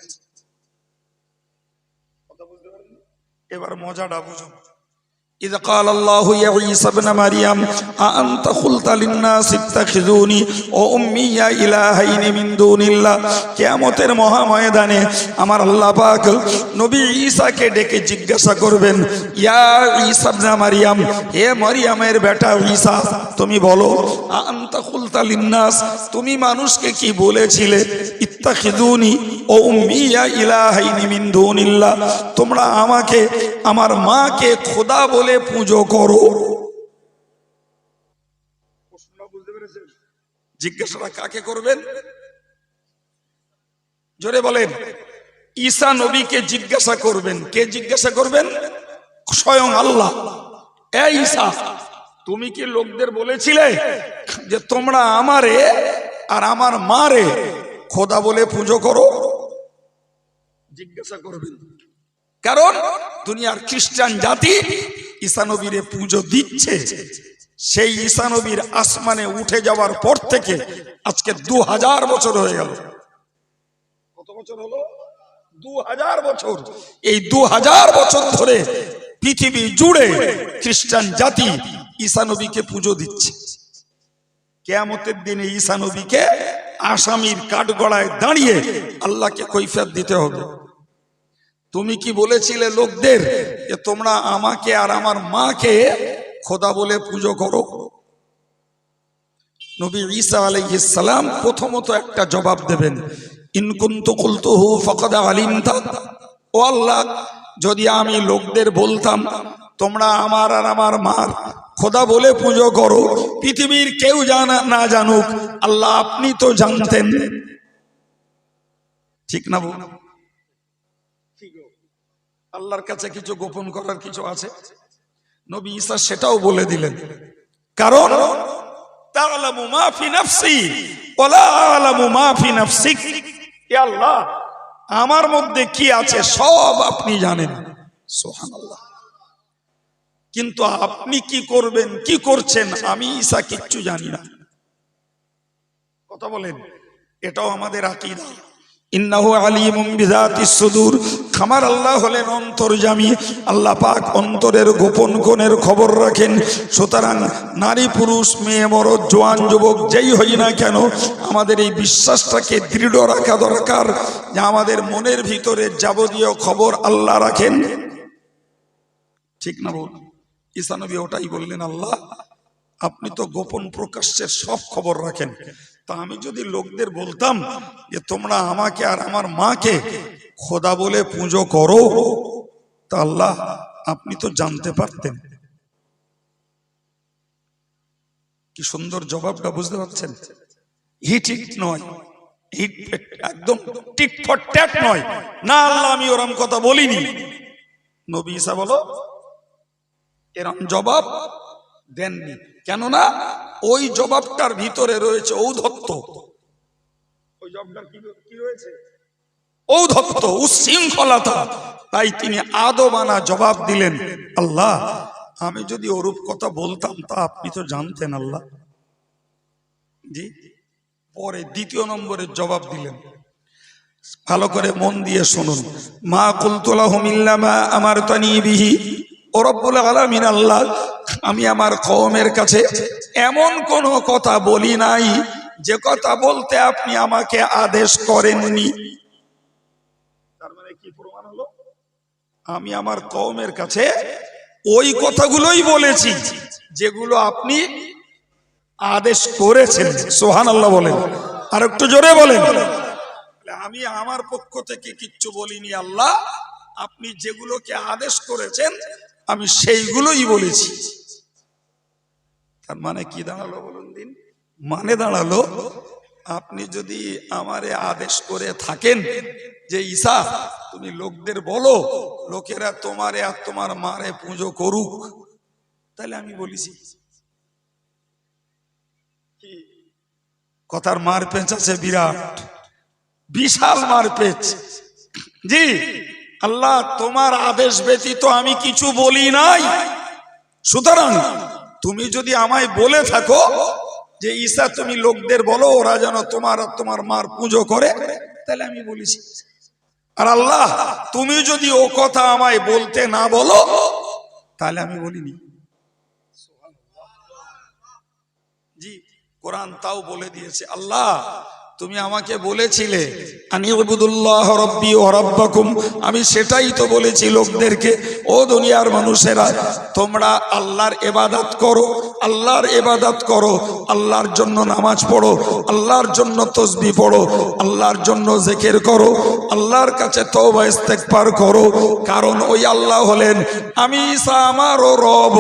এবার মজাটা বুঝুন। إذ قال الله يا عيسى ابن مريم أأنت قلت للناس اتخذوني وأمي إلهين من دون الله। কিয়ামতের মহা ময়দানে আমার আল্লাহ পাক নবী ঈসাকে ডেকে জিজ্ঞাসা জিজ্ঞাসা করবেন, ইয়া ঈসা ইবনে মারইয়াম, হে মারইয়ামের বেটা ঈসা, তুমি বলো, আনতা কুলতা লিন্নাস, তুমি মানুষকে কি বলেছিলে, ইত্তাখিযুনি ও উম্মিয়া ইলাহাইনি মিন দুনিল্লাহ, তোমরা আমাকে আমার মাকে খোদা বলে পূজো করো। বুঝতে পেরেছেন? জিজ্ঞাসাটা কাকে করবেন? জোরে বলেন। ঈসা নবীকে জিজ্ঞাসা করবেন। কে জিজ্ঞাসা করবেন? স্বয়ং আল্লাহ। এ ঈসা, তুমি কি লোকদের বলেছিলে যে তোমরা আমারে আর আমার মারে খোদা বলে পূজো করো? জিজ্ঞাসা করবেন। কারণ দুনিয়ার খ্রিস্টান জাতি ঈসা নবীরে পূজো দিচ্ছে। সেই ঈসা নবীর আসমানে উঠে যাওয়ার পর থেকে আজকে 2000 বছর হয়ে গেল। কত বছর হলো? 2000 বছর। এই 2000 বছর ধরে পৃথিবী জুড়ে খ্রিস্টান জাতি ঈসা নবীকে পূজো দিচ্ছে। কিয়ামতের দিনে ঈসা নবীকে আসামির কাঠগড়ায় দাঁড়িয়ে আল্লাহকে কৈফিয়ত দিতে হবে। তুমি কি বলেছিলে লোকদের যে তোমরা আমাকে আর আমার মাকে খোদা বলে পূজো করো? নবী ঈসা আলাইহিস সালাম প্রথমত একটা জবাব দেবেন, ইন কুনতু কুলতুহু ফাকাদ আলিমতা, ও আল্লাহ, যদি আমি লোকদের বলতাম তোমরা আমার আর আমার মার খোদা বলে পূজো করো, পৃথিবীর কেউ না জানুক, আল্লাহ আপনি তো জানতেন। ঠিক না বল? আল্লাহর কাছে কিছু গোপন করার কিছু আছে? নবী ঈসা সেটাও বলে দিলেন, কারণ তা'লামু মা ফি নাফসি ওয়া লা আ'লামু মা ফি নাফসিক, হে আল্লাহ, আমার মধ্যে কি আছে সব আপনি জানেন। সুবহানাল্লাহ। কিন্তু আপনি কি করবেন, কি করছেন, আমি ঈসা কিচ্ছু জানি না। কথা বলেন। এটাও আমাদের আকীদা। ইন্নাহু আলিমুম বিযাতিস সুদূর, খামার আল্লাহ হলেন অন্তর্যামী। আল্লাহ পাক অন্তরের গোপন কোণের খবর রাখেন। সুতরাং নারী পুরুষ মেয়ে মরদ জওয়ান যুবক যেই হই না কেন, আমাদের এই বিশ্বাসটাকে দৃঢ় রাখা দরকার যে আমাদের মনের ভিতরে যাবতীয় খবর আল্লাহ রাখেন। ঠিক না বল? ঈসা নবী ওটাই বললেন, আল্লাহ আপনি তো গোপন প্রকাশ্যের সব খবর রাখেন। তা আমি যদি লোকদের বলতাম যে তোমরা আমাকে আর আমার মাকে খোদা বলে পূজো করো, তা আল্লাহ আপনি তো জানতে পারতেন। কি সুন্দর জবাবটা, বুঝতে পারছেন? ঠিক নয়, একদম টিট ফর ট্যাট নয়। না আল্লাহ আমি ওরম কথা বলিনি। নবী ঈসা বলো এরম জবাব দেননি। কেননা ওই জবাবটার ভিতরে রয়েছে ঔদ্ধত্য। ওই জবাবটার কি রয়েছে? ঔদ্ধত্য, উচ্ছৃঙ্খলতা। তাই তিনি আদবানা জবাব দিলেন, আল্লাহ আমি যদি ওরূপ কথা বলতাম তা আপনি তো জানতেন আল্লাহ। জি। পরে দ্বিতীয় নম্বরের জবাব দিলেন, ভালো করে মন দিয়ে শুনুন, মা কুলতু লাহুম ইল্লা মা আমারতানি বিহি, ও রব্বুল আলামিন আল্লাহ, আমি আমার কওমের কাছে এমন কোন কথা বলি নাই যে কথা বলতে আপনি আমাকে আদেশ করেননি। তার মানে কি প্রমাণ হলো? আমি আমার কওমের কাছে ওই কথাগুলোই বলেছি যেগুলো আপনি আদেশ করেছেন। সুবহানাল্লাহ বলেন, আর একটু জোরে বলেন। আমি আমার পক্ষ থেকে কিচ্ছু বলিনি আল্লাহ, আপনি যেগুলোকে আদেশ করেছেন আমি সেইগুলোই বলেছি। তার মানে কি দাঁড়ালো বলুন দিন? মানে দাঁড়ালো আপনি যদি আমারে আদেশ করে থাকেন যে ঈসা তুমি লোকদের বলো লোকেরা তোমারে আর তোমার মারে পুজো করুক, তাহলে আমি বলেছি। কথার মার পেঁচ আছে বিরাট, বিশাল মার পেঁচ। জি, আল্লাহ তোমার আদেশ ব্যতীত আমি কিছু বলি নাই। সুতরাং তুমি যদি আমায় বলে থাকো যে ঈসা তুমি লোকদের বলো ওরা যেন তোমার আর তোমার মার পুজো করে, তাহলে আমি বলেছি। আর আল্লাহ তুমি যদি ও কথা আমায় বলতে না বলো তাহলে আমি বলিনি। জি, কোরআন তাও বলে দিয়েছে, আল্লাহ তুমি আমাকে বলেছিলে আনি উবুদুল্লাহ রাব্বি ওয়া রাব্বাকুম, আমি সেটাই তো বলেছি লোকদেরকে, ও দুনিয়ার মানুষেরা তোমরা আল্লাহর ইবাদত করো, আল্লাহর ইবাদত করো, আল্লাহর জন্য নামাজ পড়ো, আল্লাহর জন্য তাসবিহ পড়ো, আল্লাহর জন্য জিকির করো, আল্লাহর কাছে তওবা ইস্তেগফার করো, কারণ ওই আল্লাহ হলেন আমি ঈসা আমারও রব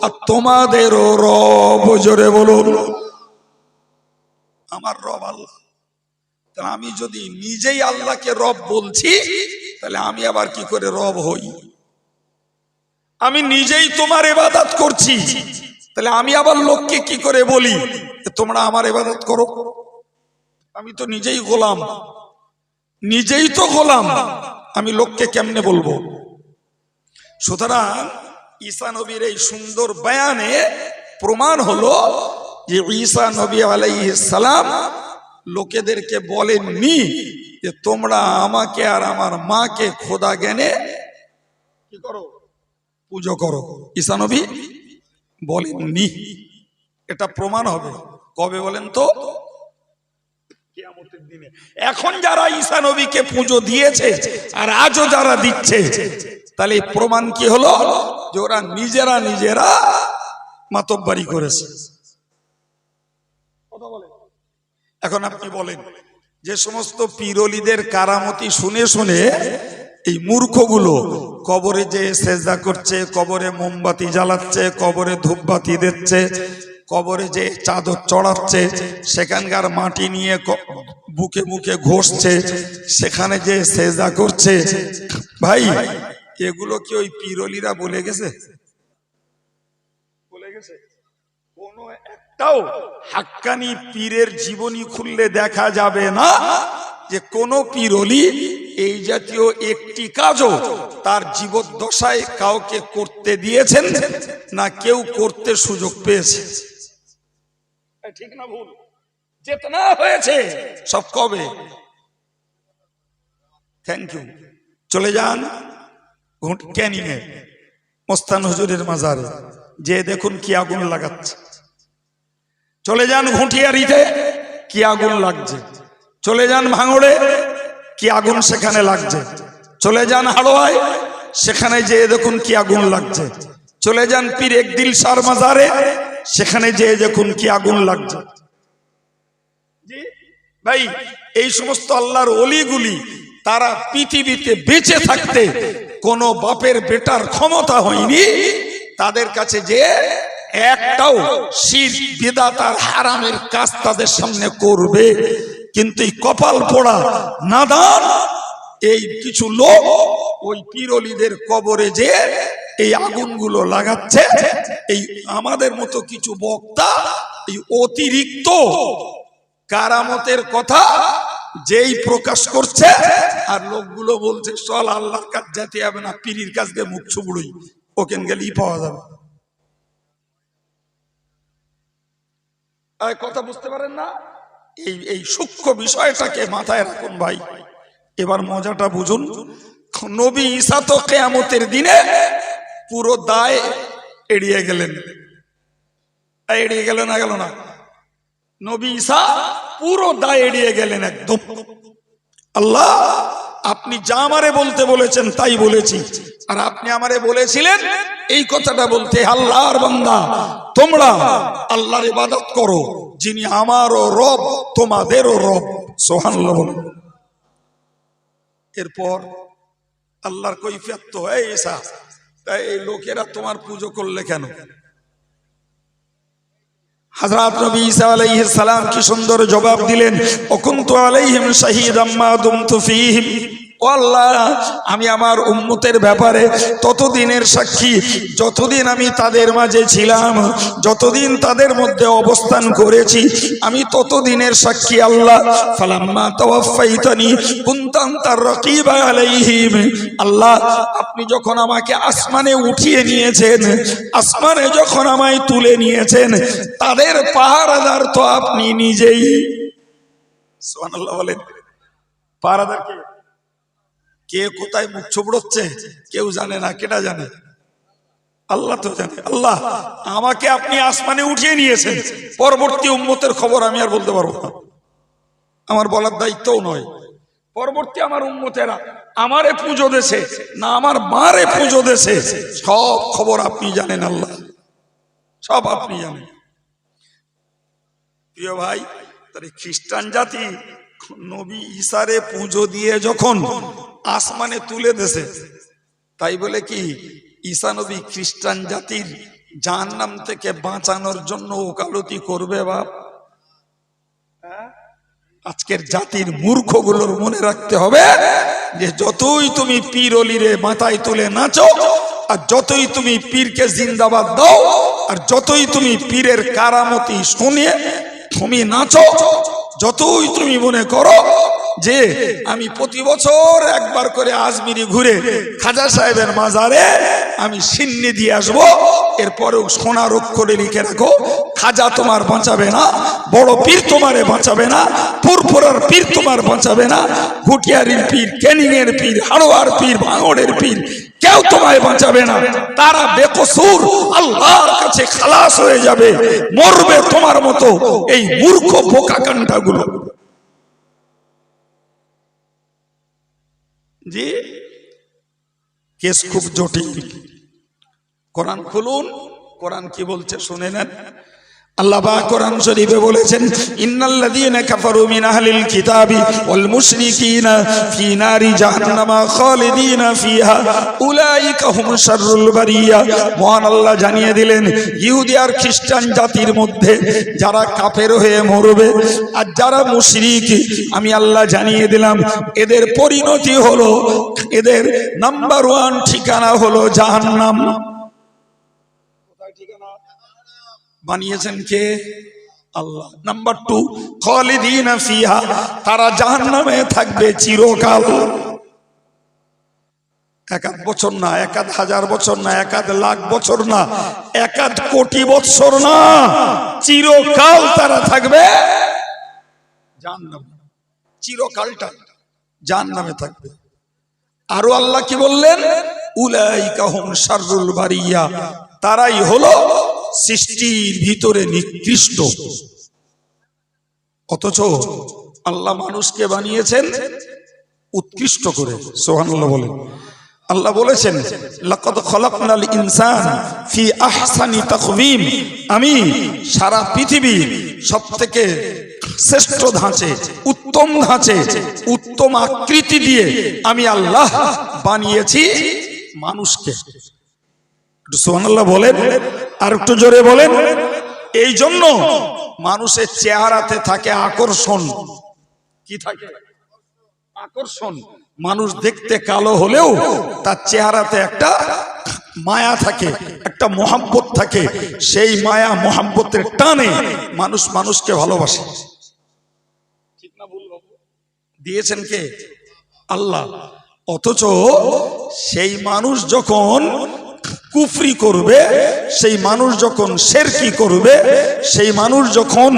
আর তোমাদেরও রব। জোরে বলুন, আমার রব আল্লাহ। তাহলে আমি যদি নিজেই আল্লাহকে রব বলছি, তাহলে আমি আবার কি করে রব হই? আমি নিজেই তোমার ইবাদত করছি, তাহলে আমি আবার লোককে কি করে বলি তোমরা আমার ইবাদত করো? আমি তো নিজেই গোলাম, নিজেই তো গোলাম, আমি লোককে কেমনে বলবো? সুতরাং ঈসা নবীর এই সুন্দর বয়ানে প্রমাণ হলো যে ঈসা নবী আলাইহিস সালাম লোকেদেরকে বলেননি যে তোমরা আমাকে আর আমার মাকে খোদা জ্ঞানে কি করো, পূজা করো। ঈসা নবী বলেননি। এটা প্রমাণ হবে কবে বলেন তো? কিয়ামতের দিনে। এখন যারা ঈসা নবীকে পুজো দিয়েছে আর আজও যারা দিচ্ছে, তাহলে প্রমাণ কি হলো? যে ওরা নিজেরা নিজেরা মাতব্বরি করেছে। কথা বলে। এখন আপনি বলেন, যে সমস্ত পীরলিদের কারামতি শুনে শুনে এই মূর্খগুলো কবরে যে সেজদা করছে, কবরে মোমবাতি জ্বালাচ্ছে, কবরে ধূপবাতি দিচ্ছে, কবরে যে চাদর চড়াচ্ছে, সেখানকার মাটি নিয়ে বুকে বুকে ঘষছে, সেখানে যে সেজদা করছে, ভাই এগুলো কি ওই পীরলিরা বলে গেছে? বলে গেছে? কোন একটাও হাক্কানি পীরের জীবনী খুললে দেখা যাবে না যে কোন পীরলি এই জাতীয় একটি কাজও তার জীবদ্দশায় কাউকে করতে দিয়েছেন, না কেউ করতে সুযোগ পেয়েছে। ঠিক না ভুল? চেতনা হয়েছে সব কবে? Thank you. চলে যান ক্যানিং এ মস্তান হুজুরের মাজারে, যে দেখুন কি আগুন লাগাচ্ছে। চলে যান ঘুঁটিয়ারিতে কি আগুন লাগছে। চলে যান ভাঙড়ে কি আগুন সেখানে লাগছে। চলে যান হাড়োয়ায়, সেখানে যে দেখুন কি আগুন লাগছে। চলে যান পীর একদিল শার মাজারে, সেখানে যে দেখুন কি আগুন লাগছে। ভাই এই সমস্ত আল্লাহর ওলিগুলি তারা পৃথিবীতে বেঁচে থাকতে কোন বাপের বেটার ক্ষমতা হয়নি তাদের কাছে যে একটাও শিরক বিদআত আর হারামের কাজ তাদের সামনে করবে। কিন্তু এই কপাল পোড়া নাদান এই কিছু লোক ওই পীরলিদের কবরে যে এই আগুনগুলো লাগাচ্ছে, এই আমাদের মতো কিছু বক্তা এই অতিরিক্ত কারামতের কথা যেই প্রকাশ করছে, আর লোকগুলো বলছে চল আল্লাহর কাছে যেতে হবে না, পীরির কাছ দিয়ে মুখ ছুবড়ই, ওখান গেলেই পাওয়া যাবে। কথা বুঝতে পারেন না? এই সূক্ষ্ম বিষয়টাকে মাথায় রাখুন ভাই। এবার মজাটা বুঝুন। নবী ঈসা তো কিয়ামতের দিনে পুরো দায় এড়িয়ে গেলেন। এড়িয়ে গেল না? গেল না? নবী ঈসা পুরো দায় এড়িয়ে গেলেন একদম। আল্লাহ আপনি যা আমারে বলতে বলেছেন তাই বলেছি, আর আপনি আমারে বলেছিলেন এই কথাটা বলতে, আল্লাহর বান্দা তোমরা আল্লাহর ইবাদত করো যিনি আমারও রব তোমাদেরও রব। সুবহানাল্লাহ বলেন। এরপর আল্লাহর কৈফিয়ত তো এই ঈসা, তাই এই লোকেরা তোমার পুজো করলে কেন? হযরত নবী ঈসা আলাইহিস সালাম কি সুন্দর জবাব দিলেন, ওকুনতু আলাইহিম শাহীদাম মা দুমতু ফীহিম। ও আল্লাহ আমি আমার উম্মতের ব্যাপারে ততদিনের সাক্ষী যতদিন আমি তাদের মাঝে ছিলাম, যতদিন তাদের মধ্যে অবস্থান করেছি আমি ততদিনের সাক্ষী আল্লাহ। ফালাম্মা তাওয়াফাইতানি কুনতা আনতার রাকিবা আলাইহিম। আল্লাহ আপনি যখন আমাকে আসমানে উঠিয়ে নিয়েছেন, আসমানে যখন আমায় তুলে নিয়েছেন, তাদের পাহারাদার তো আপনি নিজেই। সুবহানাল্লাহ বলেন। পাহারাদার কে? কে কোথায় মুখ ছুবড়োচ্ছে কেউ জানে না। কেটা জানে? আল্লাহ তো জানে। আল্লাহ আমাকে আপনি আসমানে উঠিয়ে নিয়েছেন, পরবর্তী উম্মতের খবর আমি আর বলতে পারবো না। আমার বলার দায়িত্বও নয়। পরবর্তী আমার উম্মতেরা আমারে পুজো দেশে না আমার মারে পুজো দেশে, সব খবর আপনি জানেন, আল্লাহ সব আপনি জানেন। প্রিয় ভাই, তাহলে খ্রিস্টান জাতি নবী ঈসারে পুজো দিয়ে যখন আসমানে তুলে দেশে, তাই বলে কি ঈসা নবী খ্রিস্টান জাতির জাহান্নাম থেকে বাঁচানোর জন্য ওকালতি করবে? বাপ, আজকের জাতির মূর্খগুলোর মনে রাখতে হবে যে যতই তুমি পীর অলিরে মাথায় তুলে নাচো, আর যতই তুমি পীরকে জিন্দাবাদ দাও, আর যতই তুমি পীরের কারামতি শুনিয়ে তুমি নাচো, যতই তুমি মনে করো যে আমি প্রতি বছর একবার করে আজমিরি ঘুরে খাজা সাহেবের মাজারে আমি সিন্নি দিয়ে আসবো, এরপরেও সোনার অক্ষরে লিখে রাখো, খাজা তোমার বাঁচাবে না, বড় পীর তোমারে বাঁচাবে না, পুরপুরার পীর তোমার বাঁচাবে না, ঘুটিয়ারির পীর, ক্যানিং এর পীর, হাড়োয়ার পীর, ভাঙড়ের পীর, কেউ তোমায় বাঁচাবে না। তারা বেকসুর আল্লাহর কাছে খালাস হয়ে যাবে, মরবে তোমার মতো এই মূর্খ বোকা কান্ডাগুলো। জি, কেস খুব জটিল। কোরআন খুলুন, কোরআন কি বলছে শুনে নেন। আল্লাহ পাক কোরআন শরীফে বলেছেন, ইন্নাল্লাযীনা কাফারু মিন আহলিল কিতাবি ওয়াল মুশরিকিনা ফি নারি জাহান্নামা খালিদিনা ফিহা উলাইকা হুম শাররুল বারিয়া। মহান আল্লাহ জানিয়ে দিলেন, ইহুদি আর খ্রিস্টান জাতির মধ্যে যারা কাফের হয়ে মরবে আর যারা মুশরিক, আমি আল্লাহ জানিয়ে দিলাম এদের পরিণতি হলো, এদের নাম্বার 1 ঠিকানা হলো জাহান্নাম। বানিয়েছেন কে? আল্লাহ। নাম্বার 2, খালিদিনা ফিহা, তারা জাহান্নামে থাকবে চিরকাল। 1 বছর না, 1,000 বছর না, 1,00,000 বছর না, 1 কোটি বছর না, চিরকাল তারা থাকবে জাহান্নামে। চিরকালটা জাহান্নামে থাকবে। আরো আল্লাহ কি বললেন? উলাইকা হুম শাররুল বারিয়া, তারাই হলো সৃষ্টির ভিতরে নিকৃষ্ট। অথচ আল্লাহ মানুষকে বানিয়েছেন উৎকৃষ্ট করে। সুবহানাল্লাহ বলেন। আল্লাহ বলেছেন, লাকাদ খালাকনাল ইনসানা ফি আহসানি তাকওয়িম, আমি সারা পৃথিবীর সবথেকে শ্রেষ্ঠ ধাঁচে, উত্তম ধাঁচে, উত্তম আকৃতি দিয়ে আমি আল্লাহ বানিয়েছি মানুষকে। সুবহানাল্লাহ বলেন, আর একটু জোরে বলেন। এই জন্য মানুষের চেহারাতে থাকে আকর্ষণ। কি থাকে? আকর্ষণ। মানুষ দেখতে কালো হলেও তার চেহারাতে একটা মায়া থাকে, একটা মোহাব্বত থাকে। সেই মায়া মোহাব্বতের টানে মানুষ মানুষকে ভালোবাসে। ঠিক না ভুল? দিয়েছেন কে? আল্লাহ। অথচ সেই মানুষ যখন কুফরি করবে, সেই মানুষ যখন শিরকি করবে, সেই মানুষ যখন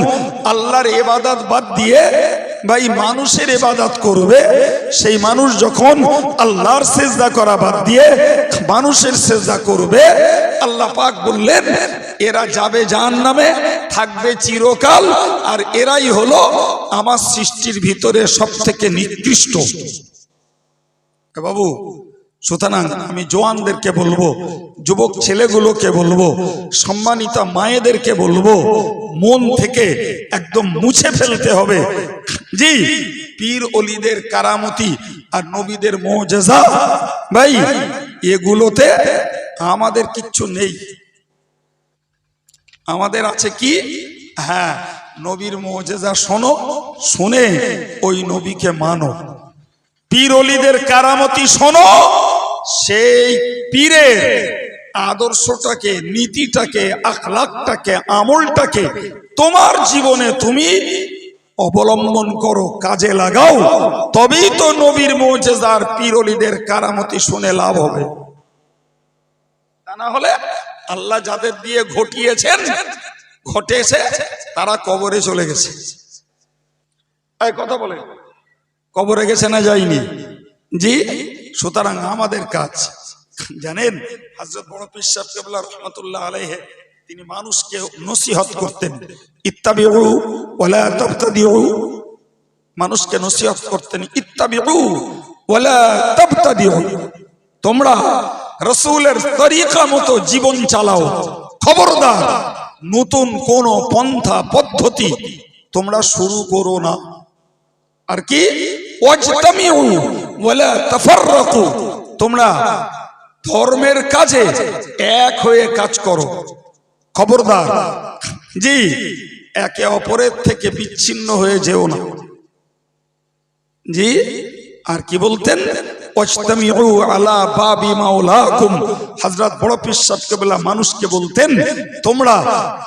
আল্লাহর ইবাদত বাদ দিয়ে ভাই মানুষের ইবাদত করবে, সেই মানুষ যখন আল্লাহর সিজদা করা বাদ দিয়ে মানুষের সিজদা করবে, আল্লাহ পাক বললেন এরা যাবে জাহান্নামে, থাকবে চিরকাল, আর এরাই হলো আমার সৃষ্টির ভিতরে সবথেকে নিকৃষ্ট। বাবু, সুতরাং আমি জওয়ানদেরকে বলবো, যুবক ছেলেগুলোকে বলবো, সম্মানিতা মায়েদেরকে বলবো, মন থেকে একদম মুছে ফেলতে হবে। জি, পীর অলিদের কারামতি আর নবীদের মুজিজা, ভাই এগুলোতে আমাদের কিচ্ছু নেই। আমাদের আছে কি? হ্যাঁ, নবীর মুজিজা শোনো, শুনে ওই নবীকে মানো। পীর অলিদের কারামতি শোনো, সেই পীরের আদর্শটাকে, নীতিটাকে, আখলাকটাকে, আমলটাকে তোমার জীবনে তুমি অবলম্বন করো, কাজে লাগাও, তবেই তো নবীর মুজিজার পীর অলিদের কারামতি শুনে লাভ হবে। তা না হলে আল্লাহ যাদের দিয়ে ঘটিয়েছেন, ঘটেছে, তারা কবরে চলে গেছে। এই কথা বলে কবরে গেছে না যায়নি? জি। সুতরাং আমাদের কাজ, জানেন হযরত বড় পীর সাহেব কেবলা রাহমাতুল্লাহ আলাইহি তিনি মানুষকে নসিহত করতেন, ইত্তাবিউ ওয়ালা তাবতাদিউ, মানুষকে নসিহত করতেন, ইত্তাবিউ ওয়ালা তাবতাদিউ, তোমরা রাসূলের তরিকা মতো জীবন চালাও, খবরদার নতুন কোন পন্থা পদ্ধতি তোমরা শুরু করো না। আর কি ওয়াজতামিউ ওয়ালা তাফাররাকু, তোমরা ধর্মের কাজে এক হয়ে কাজ করো, খবরদার জি একে অপরের থেকে বিচ্ছিন্ন হয়ে যেও না। জি আর কি বলতেন, ওয়াজতামিউ আলা বাবি মাওলাকুম, হযরত বড় পীর সাহেব কেবলা মানুষকে বলতেন, তোমরা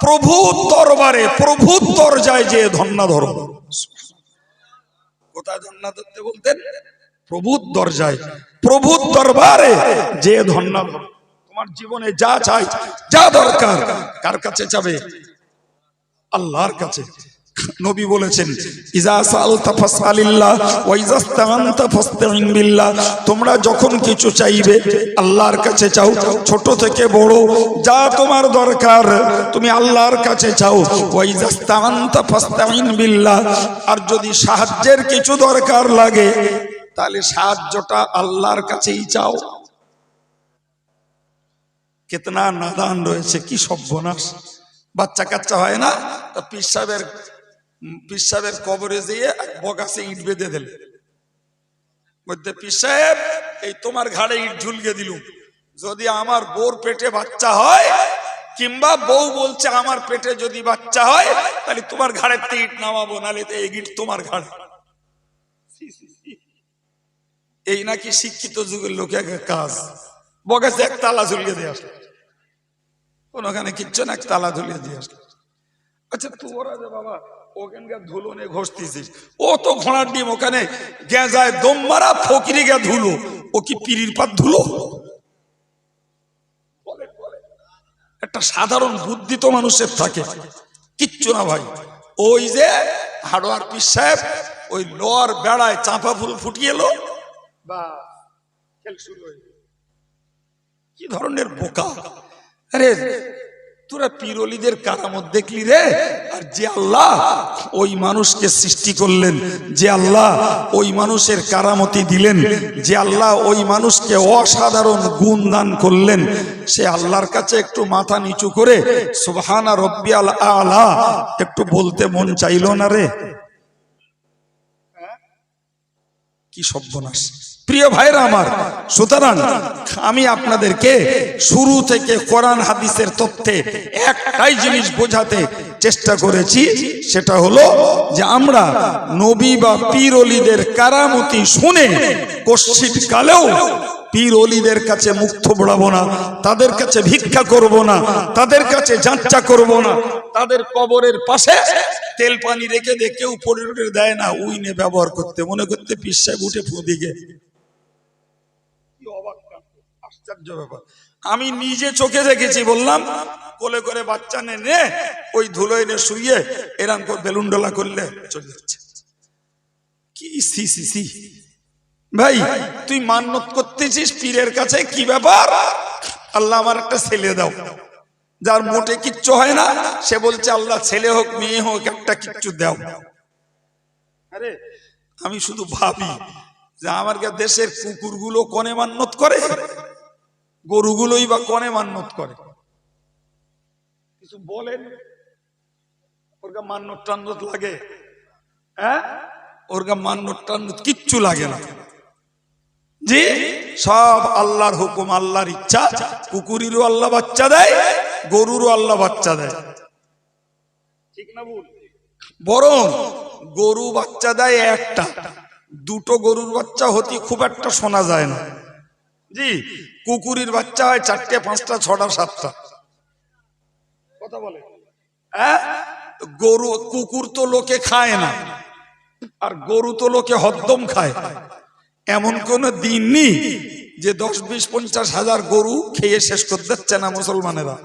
প্রভুর দরবারে প্রভুর দরজায় যে ধন্না ধরো। কোথায় ধন্না ধরতে বলতেন? প্রভুর দরজায়, প্রভুর দরবারে যে ধন্না ধরো। তোমার জীবনে যা চাই, যা দরকার, কার কাছে যাবে? আল্লাহর কাছে। নবী বলেছেন, ইজা সালতা ফাসআলিল্লাহ ওয়া ইজা ইসতাআনতা ফাসতাইন বিল্লাহ, তোমরা যখন কিছু চাইবে আল্লাহর কাছে চাও, ছোট থেকে বড় যা তোমার দরকার তুমি আল্লাহর কাছে চাও। ওয়া ইজা ইসতাআনতা ফাসতাইন বিল্লাহ, আর যদি সাহায্যের কিছু দরকার লাগে তাহলে সাহায্যটা আল্লাহর কাছেই চাও। কিতনা নাদান রয়েছে, কি সর্বনাশ। বাচ্চা কাচ্চা হয় না, তা পীর সাহেবের কবরে যেয়ে বগাসে ইট বেঁধে দিল, বলতে পীর সাহেব এই তোমার ঘাড়ে ইট ঝুলকে দিলুম, যদি আমার বউর পেটে বাচ্চা হয়, কিংবা বউ বলছে আমার পেটে যদি বাচ্চা হয় তাহলে তোমার ঘাড়ের থেকে ইট নামাবো, নাহলে এই ইট তোমার ঘাড়ে। এই নাকি শিক্ষিত যুগের লোকের কাজ। বগাসে এক তালা ঝুলিয়ে দিয়ে আসলো, কোনখানে কিচ্ছু না, এক তালা ঝুলিয়ে দিয়ে আসলো। আচ্ছা তোরা যে বাবা ওখানকার ধুলো নিয়ে ঘষতেছিস, ও তো ঘোড়ার ডিম, ওখানে গেঁজায় দম মারা ফকিরি গে ধুলো, ও কি পিরির পাত ধুলো? একটা সাধারণ বুদ্ধি তো মানুষের থাকে, কিচ্ছু না ভাই। ওই যে হাড়োয়ার পীর সাহেব ওই লোয়ার বেড়ায় চাঁপা ফুল ফুটিয়ে এলো, বা খেল শুরু হয়ে। কি ধরনের বোকা! আরে তোরা পীরওয়ালিদের কারামত দেখলি রে? আর যে আল্লাহ ওই মানুষকে সৃষ্টি করলেন, যে আল্লাহ ওই মানুষের কারামতি দিলেন, যে আল্লাহ ওই মানুষকে অসাধারণ গুণ দান করলেন, সে আল্লাহর কাছে একটু মাথা নিচু করে সুবহানা রব্বিয়াল আলা একটু বলতে মন চাইল না রে? কি সর্বনাশ! প্রিয় ভাইরা আমার, সুতরাং আমি আপনাদেরকে শুরু থেকে কোরআন হাদিসের তথ্যে একটাই জিনিস বোঝাতে চেষ্টা করেছি, সেটা হলো যে আমরা নবী বা পীর ওলিদের কারামতি শুনে কশ্চিৎ কালেও পীর ওলিদের কাছে মুখ থোবড়াবো না, তাদের কাছে ভিক্ষা করব না, তাদের কাছে যাচ্চা করব না, তাদের কবরের পাশে তেল পানি রেখে দিয়ে কেউ পড়ে দেয় না, উইনে ব্যবহার করতে, মনে করতে পীর সাহেব উঠে ফুদিকে। আশ্চর্য ব্যাপার। আমি নিজে চোখে দেখেছি, বললাম কোলে করে বাচ্চা নে ওই ধুলো এনে শুইয়ে এরকম করে বেলুন ডোলা করলে চলে যাচ্ছে। কি সি সি সি! ভাই তুই মান্নত করতেছিস পীরের কাছে, কি ব্যাপার? আল্লাহ আমার একটা ছেলে দাও, যার মোটে কিচ্ছু হয় না, সে বলছে আল্লাহ ছেলে হোক মেয়ে হোক একটা কিচ্ছু দাও। আরে আমি শুধু ভাবি যে আমার দেশের কুকুরগুলো কনে মান্নত করে, গরুগুলোই বা কনে মান্নত করে, কিছু বলেন? ওর গা মান্নত টান্নত লাগে? হ্যাঁ, ওর গা মান্নত টান্নত কিচ্ছু লাগে না। জি সব আল্লাহর হুকুম, আল্লাহর ইচ্ছা। কুকুরেরও আল্লাহ বাচ্চা দেয়, গরুরও আল্লাহ বাচ্চা দেয়, ঠিক না ভুল? বরং গরু বাচ্চা দেয় একটা, দুটো গরুর বাচ্চা হতে খুব একটা শোনা যায় না। জি কুকুরের বাচ্চা হয় 4টে 5টা 6টা 7টা, কথা বলে। হ্যাঁ, গরু কুকুর তো লোকে খায় না, আর গরু তো লোকে হদ্দম খায়। এমন কোন দিন নেই যে 10, 20, 50 হাজার গরু খেয়ে শেষ করে দিচ্ছে না মুসলমানেরা।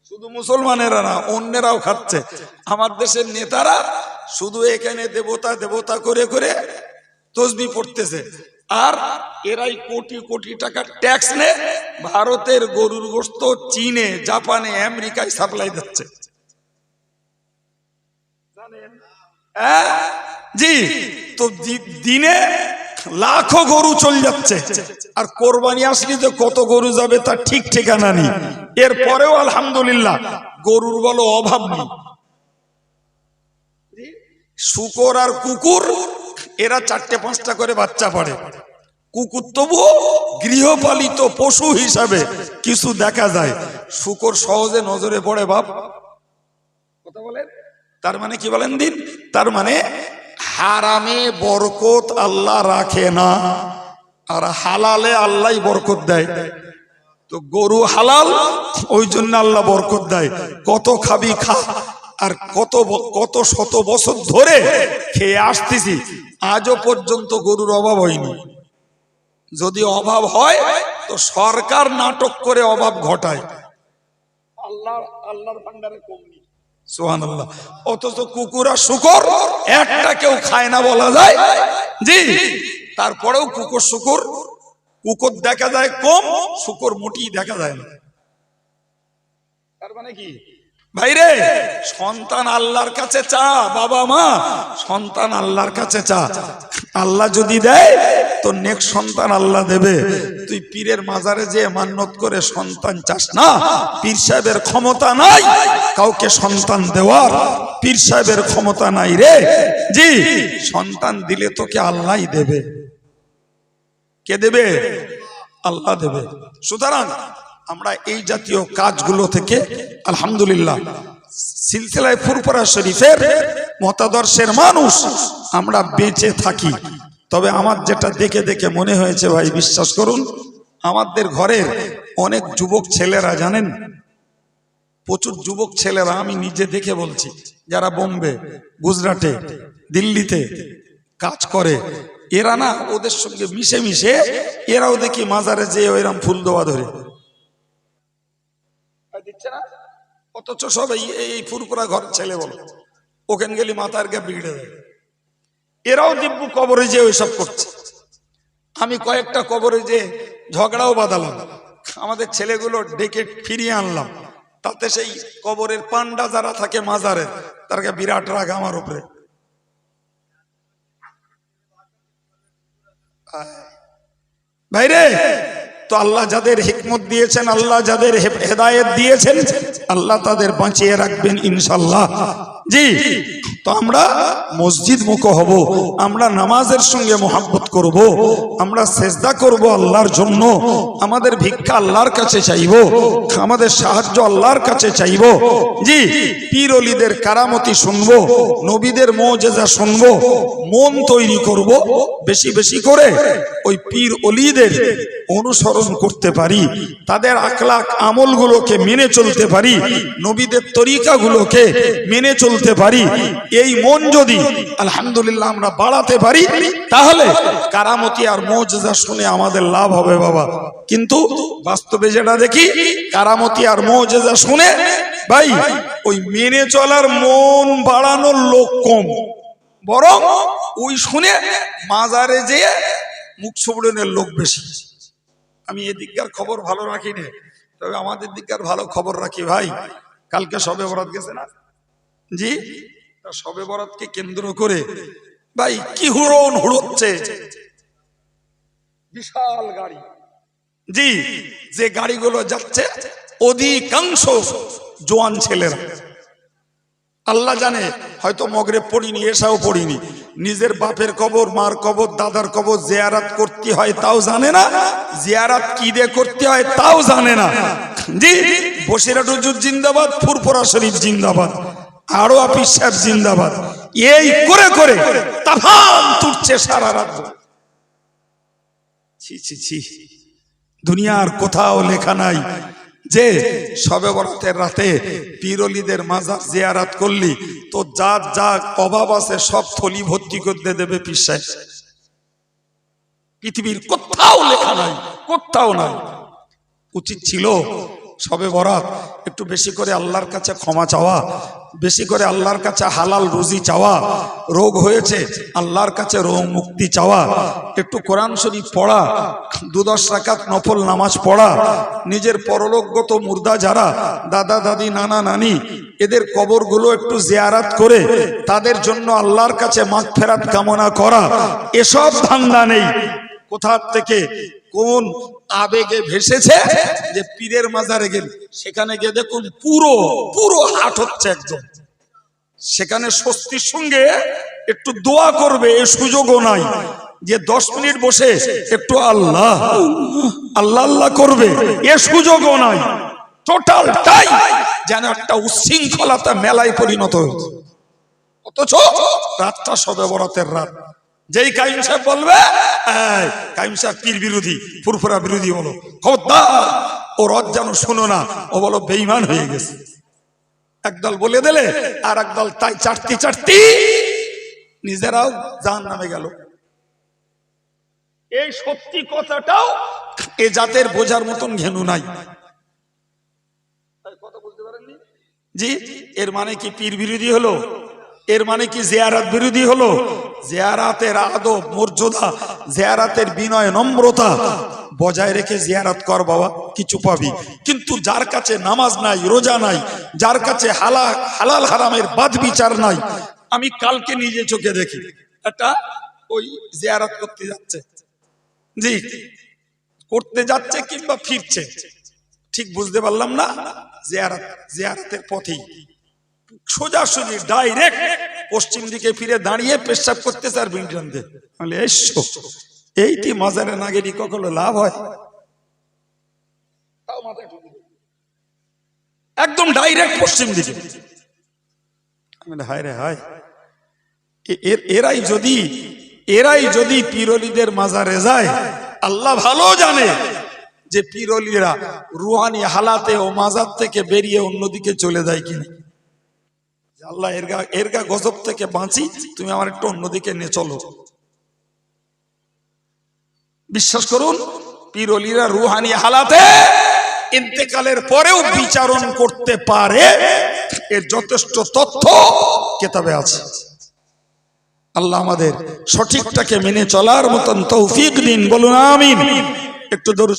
শুধু মুসলমানেরা না, অন্যরাও খাচ্ছে। আমার দেশের নেতারা শুধু এখানে দেবতা দেবতা করে করে তসবিহ পড়তেছে, আর এরাই কোটি কোটি টাকা ট্যাক্স নেয়, ভারতের গরুর গোশত চীনে, জাপানে, আমেরিকায় সাপ্লাই দিচ্ছে। জানেন হ্যাঁ জি, তো দিনে লাখো গরু চল যাচ্ছে, আর কোরবানি আসলে তো কত গরু যাবে তার ঠিক ঠিকানা নেই। এরপরেও আলহামদুলিল্লাহ গরুর বলো অভাব নেই। শুকর আর কুকুর এরা 4-5টা করে বাচ্চা পড়ে, কুকুর তবুও গৃহপালিত পশু হিসাবে কিছু দেখা যায়, শুকর সহজে নজরে পড়ে। বাপ কথা বলেন, তার মানে কি বলেন দিন, তার মানে হারামে বরকত আল্লাহ রাখে না, আর হালালে আল্লাহ বরকত দেয়। তো গরু হালাল, ওই জন্য আল্লাহ বরকত দেয়। কত খাবি খা, আর কত শত বছর ধরে খেয়ে আসতেছি, আজও পর্যন্ত গরুর অভাব হয়নি। যদি অভাব হয় তো সরকার নাটক করে অভাব ঘটায়, আল্লাহর ভান্ডারে কম নেই। সুবহানাল্লাহ। অথচ কুকুর আর শুকর একটা কেউ খায় না বলা যায় জি, তারপরেও কুকুর দেখা যায় কম, শুকর মোটেই দেখা যায় না। তার মানে কি ভাইরে, সন্তান আল্লাহর কাছে চা, বাবা মা সন্তান আল্লাহর কাছে চা, আল্লাহ যদি দেয় তো নেক্সট সন্তান আল্লাহ দেবে। তুই পীরের মাজারে যে মান্নত করে সন্তান চাস না, পীর সাহেবের ক্ষমতা নাই কাউকে সন্তান দেওয়ার, পীর সাহেবের ক্ষমতা নাই রে জি। সন্তান দিলে তোকে আল্লাহই দেবে। কে দেবে? আল্লাহ দেবে। সুতরাং আমরা এই জাতীয় কাজগুলো থেকে আলহামদুলিল্লাহ সিলসিলায়ে ফুরফুরা শরীফের মতাদর্শের মানুষ আমরা বেঁচে থাকি। তবে আমার যেটা দেখে দেখে মনে হয়েছে ভাই, বিশ্বাস করুন, আমাদের ঘরের অনেক যুবক ছেলেরা জানেন, প্রচুর যুবক ছেলেরা, আমি নিজে দেখে বলছি, যারা বোম্বে, গুজরাটে, দিল্লিতে কাজ করে, এরা না ওদের সঙ্গে মিশে মিশে এরাও দেখি মাজারে যেয়ে ওইরকম ফুল দেওয়া ধরে দিচ্ছে না। অথচ সব এই ফুরফুরা ঘর ছেলে বলো, ওখানে গেলে মাথার গা বিগড়ে দেয়। এরাও দিব্যু কবরে যে ওইসব করছে। আমি কয়েকটা কবরে যে ঝগড়াও বাঁধালাম, আমাদের ছেলেগুলো ডেকে ফিরিয়ে আনলাম, তাতে সেই কবরের পান্ডা যারা থাকে মাজারে, তার বিরাট রাগ আমার উপরে। ভাইরে, তো আল্লাহ যাদের হিকমত দিয়েছেন, আল্লাহ যাদের হেদায়েত দিয়েছেন, আল্লাহ তাদের বাঁচিয়ে রাখবেন ইনশাল্লাহ জি। তো আমরা মসজিদ মুখ হব, আমরা নামাজের সঙ্গে মোহাব্বত করব, আমরা সেজদা করব আল্লাহর জন্য, আমাদের ভিক্ষা আল্লাহর কাছে চাইব, আমাদের সাহায্য আল্লাহর কাছে চাইব জি। পীর ওলিদের কারামতি শুনবো, নবীদের মুজিজা শুনবো, মন তৈরি করব বেশি বেশি করে ওই পীর ওলিদের অনুসরণ করতে পারি, তাদের আখলাক আমলগুলোকে মেনে চলতে পারি, নবীদের তরিকাগুলোকে মেনে চলতে পারি। এই মন যদি আলহামদুলিল্লাহ আমরা বাড়াতে পারি, তাহলে কারামতি আর মুজিজা শুনে আমাদের লাভ হবে বাবা। কিন্তু বাস্তবে যেটা দেখি, কারামতি আর মুজিজা শুনে ভাই ওই মেনে চলার মন বাড়ানোর লোক কম, বরং ওই শুনে মাজারে যেয়ে মুখ ছুবড়নের লোক বেশি। আমি এদিককার খবর ভালো রাখি না, তবে আমাদের দিককার ভালো খবর রাখি ভাই। কালকে শবে বরাত গেছে না জি, শবে বরাতকে কেন্দ্র করে ভাই কি হুড়ন হুড়োচ্ছে, বিশাল গাড়ি জি, যে গাড়িগুলো যাচ্ছে অধিকাংশ জোয়ান ছেলেরা। আল্লাহ জানে হয়তো মগরিব পড়িনি, এশাও পড়িনি, নিজের বাপের কবর, মার কবর, দাদার কবর জিয়ারত করতে হয় তাও জানে না, জিয়ারত কি দিয়ে করতে হয় তাও জানে না জি। বসিরহাট হুজুর জিন্দাবাদ, ফুরফুরা শরীফ জিন্দাবাদ, আরো আপিস সাহেব জিন্দাবাদ, এই করে করে তাফান তুলছে সারা রাত। ছি ছি ছি, দুনিয়ার কোথাও লেখা নাই যে শবে বরাতের রাতে পীর ওলিদের মাজার জিয়ারত করলি তো যার যা অভাব আছে সব থলি ভর্তি করতে দেবে পীর সাহেব। পৃথিবীর কোথাও লেখা নাই, কোথাও নাই। উচিত ছিল শবে বরাত একটু বেশি করে আল্লাহর কাছে ক্ষমা চাওয়া, বেশি করে আল্লাহর কাছে হালাল রুজি চাওয়া, রোগ হয়েছে আল্লাহর কাছে রোগ মুক্তি চাওয়া, একটু কোরআন শরীফ পড়া, 2-10 রাকাত নফল নামাজ পড়া, নিজের পরলোকগত মুর্দা যারা দাদা দাদি নানা নানি এদের কবরগুলো একটু জিয়ারাত করে তাদের জন্য আল্লাহর কাছে মাগফিরাত কামনা করা, এসব ধান্দা নেই। কোথা থেকে কোন আবেগে ভেসেছে যে পীরের মাজারে গেল, সেখানে গিয়ে দেখুন পুরো পুরো হাট হচ্ছে একদম, সেখানে স্বস্তির সঙ্গে একটু দোয়া করবে এই সুযোগও নাই, যে 10 মিনিট বসে একটু আল্লাহ আল্লাহ আল্লাহ করবে এ সুযোগও নাই। টোটালটাই যেন একটা উচ্ছৃঙ্খলতা মেলায় পরিণত হয়েছে। অথচ রাতটা শবে বরাতের রাত। যেই কাইম সাহেব বলবে কাইম সাহেব পীর বিরোধী, ফুরফুরা বিরোধী, বলো খবরদার ও রদ যেন শোনো না, ও বলো বেঈমান হয়ে গেছে। একদল বলে দিলে আর একদল তাই চাটতি চাটতি নিজেরাও জাহান্নামে গেল। এই সত্যি কথাটাও এ জাতের বোঝার মতন ঘেনু নাই। কথা বলতে পারেননি জি? এর মানে কি পীর বিরোধী হলো? এর মানে কি জিয়ারাত বিরোধী হলো? জিয়ারাতের আদব মর্যাদা, জিয়ারাতের বিনয় নম্রতা বজায় রেখে জিয়ারাত কর বাবা, কিছু পাবি। কিন্তু যার কাছে নামাজ নাই, রোজা নাই, যার কাছে হালাল হারামের বাদ বিচার নাই, আমি কালকে নিজে চোখে দেখি এটা ওই জিয়ারাত করতে যাচ্ছে, জি করতে যাচ্ছে কিংবা ফিরছে, ঠিক বুঝতে পারলাম না। জিয়ারাতের পথেই সোজাসুজি ডাইরেক্ট পশ্চিম দিকে ফিরে দাঁড়িয়ে পেশাব করতেছে আর বিড়ি টানতে। এইটি মাজারে না গেলে কখনো লাভ হয়? একদম ডাইরেক্ট পশ্চিম দিকে। হায় রে হায়, এরাই যদি পীরলিদের মাজারে যায়, আল্লাহ ভালো জানে যে পীরলিরা রুহানি হালাতে ও মাজার থেকে বেরিয়ে অন্যদিকে চলে যায় কিনা। আল্লাহ এরগা গজব থেকে বাঁচি, তুমি আমার একটু অন্যদিকে নিয়ে চলো। বিশ্বাস করুন, পীরলিরা রুহানি হালাতে ইন্তেকালের পরেও বিচারণ করতে পারে, এর যথেষ্ট তথ্য কিতাবে আছে। আল্লাহ আমাদের সঠিকটাকে মেনে চলার মতন তৌফিক দিন, বলুন আমিন। একটু